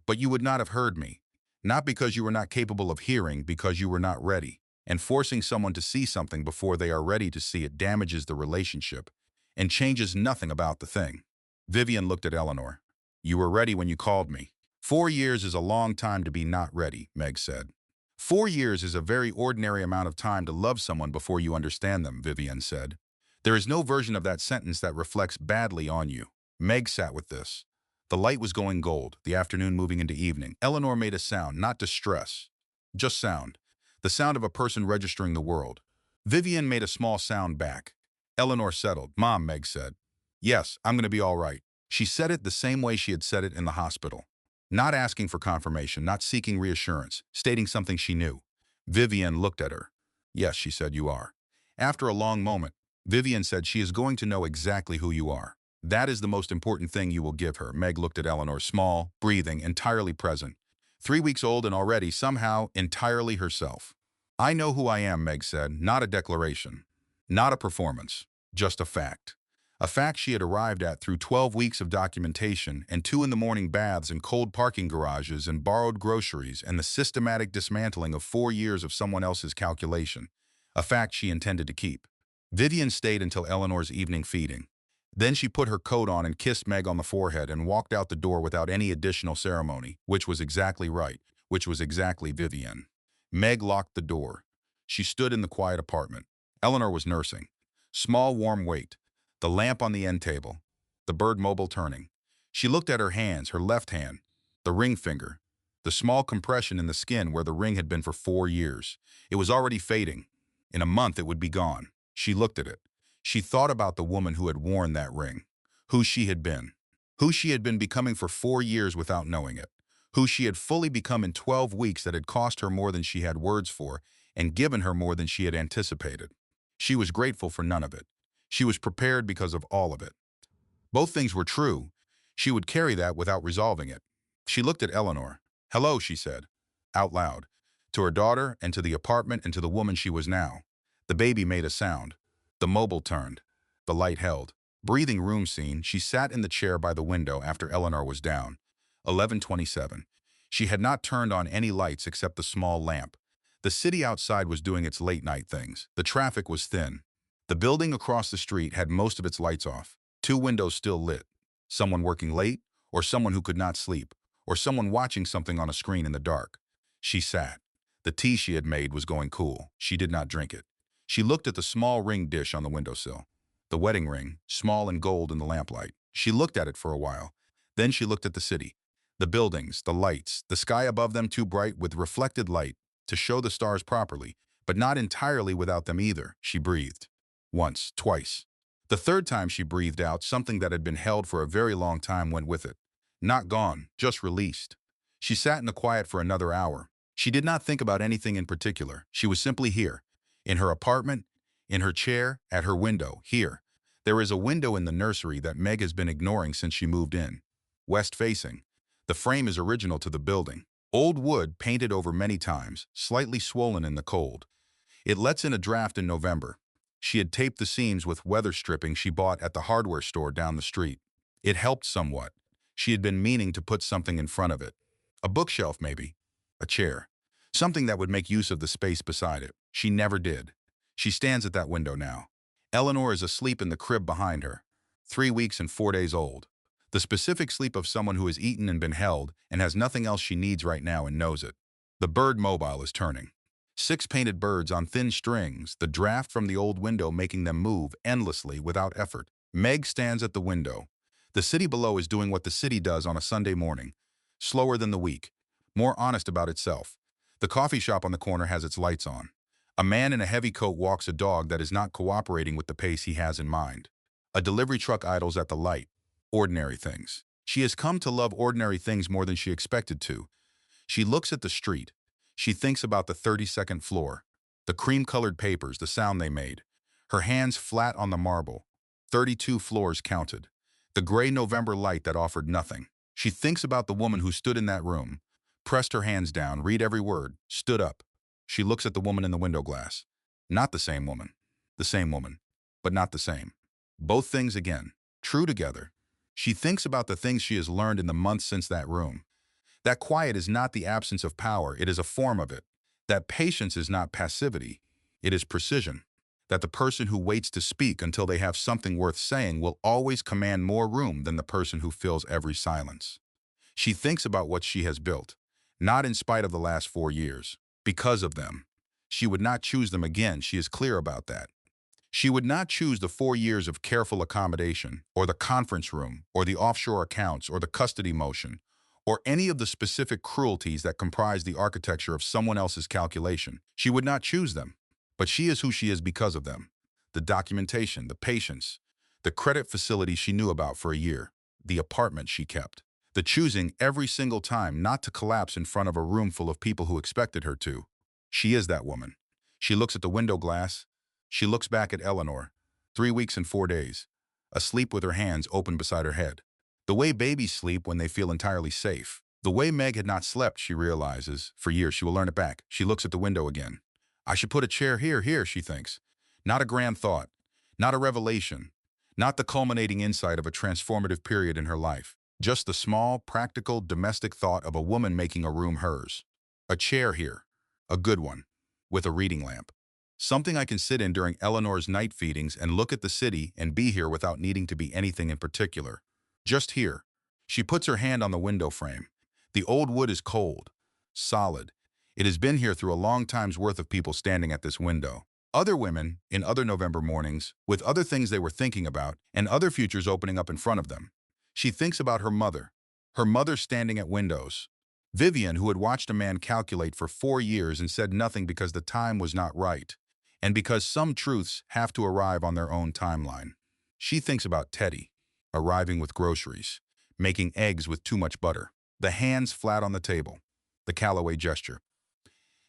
but you would not have heard me. Not because you were not capable of hearing, because you were not ready. And forcing someone to see something before they are ready to see it damages the relationship and changes nothing about the thing. Vivian looked at Eleanor. You were ready when you called me. 4 years is a long time to be not ready, Meg said. 4 years is a very ordinary amount of time to love someone before you understand them, Vivian said. There is no version of that sentence that reflects badly on you. Meg sat with this. The light was going gold, the afternoon moving into evening. Eleanor made a sound, not distress. Just sound. The sound of a person registering the world. Vivian made a small sound back. Eleanor settled. Mom, Meg said. Yes, I'm going to be all right. She said it the same way she had said it in the hospital. Not asking for confirmation, not seeking reassurance, stating something she knew. Vivian looked at her. Yes, she said, you are. After a long moment, Vivian said she is going to know exactly who you are. That is the most important thing you will give her. Meg looked at Eleanor, small, breathing, entirely present. 3 weeks old and already, somehow, entirely herself. I know who I am, Meg said, not a declaration. Not a performance. Just a fact. a fact she had arrived at through 12 weeks of documentation and 2 in the morning baths in cold parking garages and borrowed groceries and the systematic dismantling of 4 years of someone else's calculation, a fact she intended to keep. Vivian stayed until Eleanor's evening feeding. Then she put her coat on and kissed Meg on the forehead and walked out the door without any additional ceremony, which was exactly right, which was exactly Vivian. Meg locked the door. She stood in the quiet apartment. Eleanor was nursing. Small warm weight, the lamp on the end table, the bird mobile turning. She looked at her hands, her left hand, the ring finger, the small compression in the skin where the ring had been for 4 years. It was already fading. In a month it would be gone. She looked at it. She thought about the woman who had worn that ring, who she had been becoming for 4 years without knowing it, who she had fully become in 12 weeks that had cost her more than she had words for and given her more than she had anticipated. She was grateful for none of it. She was prepared because of all of it. Both things were true. She would carry that without resolving it. She looked at Eleanor. "Hello," she said, out loud, to her daughter and to the apartment and to the woman she was now. The baby made a sound. The mobile turned. The light held. Breathing room scene, she sat in the chair by the window after Eleanor was down. 11:27. She had not turned on any lights except the small lamp. The city outside was doing its late-night things. The traffic was thin. The building across the street had most of its lights off. 2 windows still lit. Someone working late, or someone who could not sleep, or someone watching something on a screen in the dark. She sat. The tea she had made was going cool. She did not drink it. She looked at the small ring dish on the windowsill. The wedding ring, small and gold in the lamplight. She looked at it for a while. Then she looked at the city. The buildings, the lights, the sky above them too bright with reflected light to show the stars properly, but not entirely without them either. She breathed. Once, twice. The third time she breathed out, something that had been held for a very long time went with it. Not gone, just released. She sat in the quiet for another hour. She did not think about anything in particular. She was simply here. In her apartment, in her chair, at her window, here. There is a window in the nursery that Meg has been ignoring since she moved in. West-facing. The frame is original to the building. Old wood painted over many times, slightly swollen in the cold. It lets in a draft in November. She had taped the seams with weather stripping she bought at the hardware store down the street. It helped somewhat. She had been meaning to put something in front of it. A bookshelf, maybe. A chair. Something that would make use of the space beside it. She never did. She stands at that window now. Eleanor is asleep in the crib behind her. 3 weeks and 4 days old. The specific sleep of someone who has eaten and been held and has nothing else she needs right now and knows it. The bird mobile is turning. 6 painted birds on thin strings, the draft from the old window making them move endlessly without effort. Meg stands at the window. The city below is doing what the city does on a Sunday morning. Slower than the week. More honest about itself. The coffee shop on the corner has its lights on. A man in a heavy coat walks a dog that is not cooperating with the pace he has in mind. A delivery truck idles at the light. Ordinary things. She has come to love ordinary things more than she expected to. She looks at the street. She thinks about the 32nd floor. The cream-colored papers, the sound they made. Her hands flat on the marble. 32 floors counted. The gray November light that offered nothing. She thinks about the woman who stood in that room, pressed her hands down, read every word, stood up. She looks at the woman in the window glass. Not the same woman. The same woman, but not the same. Both things again, true together. She thinks about the things she has learned in the months since that room. That quiet is not the absence of power, it is a form of it. That patience is not passivity, it is precision. That the person who waits to speak until they have something worth saying will always command more room than the person who fills every silence. She thinks about what she has built, not in spite of the last 4 years, because of them. She would not choose them again, she is clear about that. She would not choose the 4 years of careful accommodation, or the conference room, or the offshore accounts, or the custody motion, or any of the specific cruelties that comprise the architecture of someone else's calculation. She would not choose them, but she is who she is because of them. The documentation, the patience, the credit facility she knew about for a year, the apartment she kept, the choosing every single time not to collapse in front of a room full of people who expected her to. She is that woman. She looks at the window glass. She looks back at Eleanor, 3 weeks and 4 days, asleep with her hands open beside her head. The way babies sleep when they feel entirely safe. The way Meg had not slept, she realizes. For years, she will learn it back. She looks at the window again. I should put a chair here, she thinks. Not a grand thought. Not a revelation. Not the culminating insight of a transformative period in her life. Just the small, practical, domestic thought of a woman making a room hers. A chair here. A good one. With a reading lamp. Something I can sit in during Eleanor's night feedings and look at the city and be here without needing to be anything in particular. Just here. She puts her hand on the window frame. The old wood is cold. Solid. It has been here through a long time's worth of people standing at this window. Other women, in other November mornings, with other things they were thinking about, and other futures opening up in front of them. She thinks about her mother. Her mother standing at windows. Vivian, who had watched a man calculate for 4 years and said nothing because the time was not right, and because some truths have to arrive on their own timeline. She thinks about Teddy, arriving with groceries, making eggs with too much butter, the hands flat on the table, the Callaway gesture.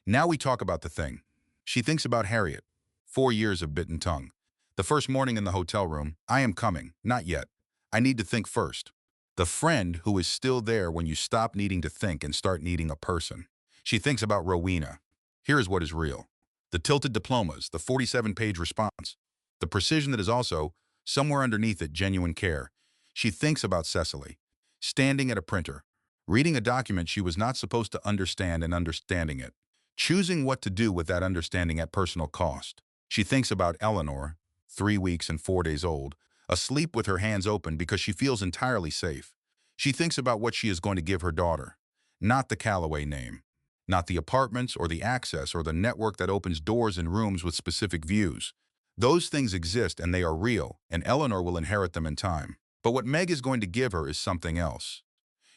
Now we talk about the thing. She thinks about Harriet, 4 years of bitten tongue. The first morning in the hotel room, I am coming, not yet. I need to think first. The friend who is still there when you stop needing to think and start needing a person. She thinks about Rowena. Here is what is real. The tilted diplomas, the 47-page response. The precision that is also, somewhere underneath it, genuine care. She thinks about Cecily, standing at a printer, reading a document she was not supposed to understand and understanding it, choosing what to do with that understanding at personal cost. She thinks about Eleanor, 3 weeks and 4 days old, asleep with her hands open because she feels entirely safe. She thinks about what she is going to give her daughter, not the Callaway name, not the apartments or the access or the network that opens doors in rooms with specific views. Those things exist and they are real, and Eleanor will inherit them in time. But what Meg is going to give her is something else.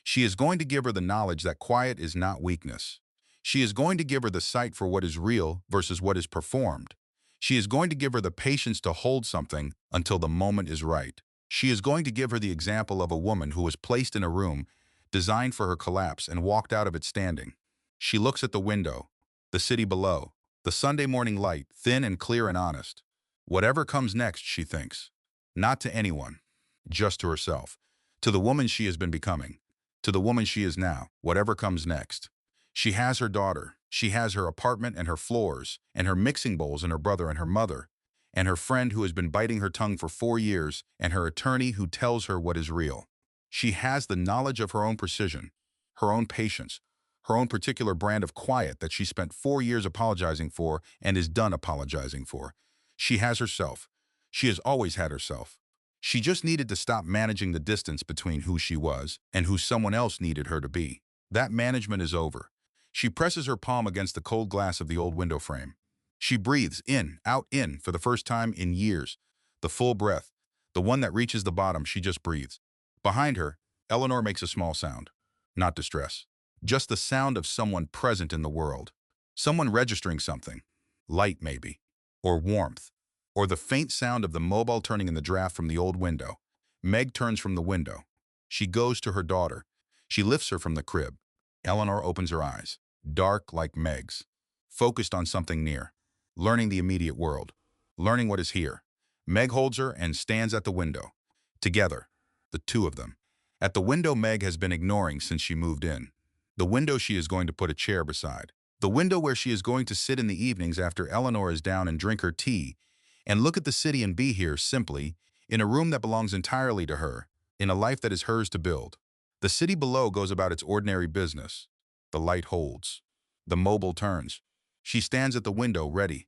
She is going to give her the knowledge that quiet is not weakness. She is going to give her the sight for what is real versus what is performed. She is going to give her the patience to hold something until the moment is right. She is going to give her the example of a woman who was placed in a room designed for her collapse and walked out of it standing. She looks at the window, the city below, the Sunday morning light, thin and clear and honest. Whatever comes next, she thinks. Not to anyone, just to herself, to the woman she has been becoming, to the woman she is now, whatever comes next. She has her daughter, she has her apartment and her floors, and her mixing bowls and her brother and her mother, and her friend who has been biting her tongue for 4 years, and her attorney who tells her what is real. She has the knowledge of her own precision, her own patience, her own particular brand of quiet that she spent 4 years apologizing for and is done apologizing for. She has herself. She has always had herself. She just needed to stop managing the distance between who she was and who someone else needed her to be. That management is over. She presses her palm against the cold glass of the old window frame. She breathes in, out, in, for the first time in years. The full breath, the one that reaches the bottom, she just breathes. Behind her, Eleanor makes a small sound. Not distress. Just the sound of someone present in the world. Someone registering something. Light, maybe. Or warmth. Or the faint sound of the mobile turning in the draft from the old window. Meg turns from the window. She goes to her daughter. She lifts her from the crib. Eleanor opens her eyes. Dark like Meg's. Focused on something near. Learning the immediate world. Learning what is here. Meg holds her and stands at the window. Together. The two of them. At the window Meg has been ignoring since she moved in. The window she is going to put a chair beside. The window where she is going to sit in the evenings after Eleanor is down and drink her tea, and look at the city and be here simply, in a room that belongs entirely to her, in a life that is hers to build. The city below goes about its ordinary business. The light holds. The mobile turns. She stands at the window, ready.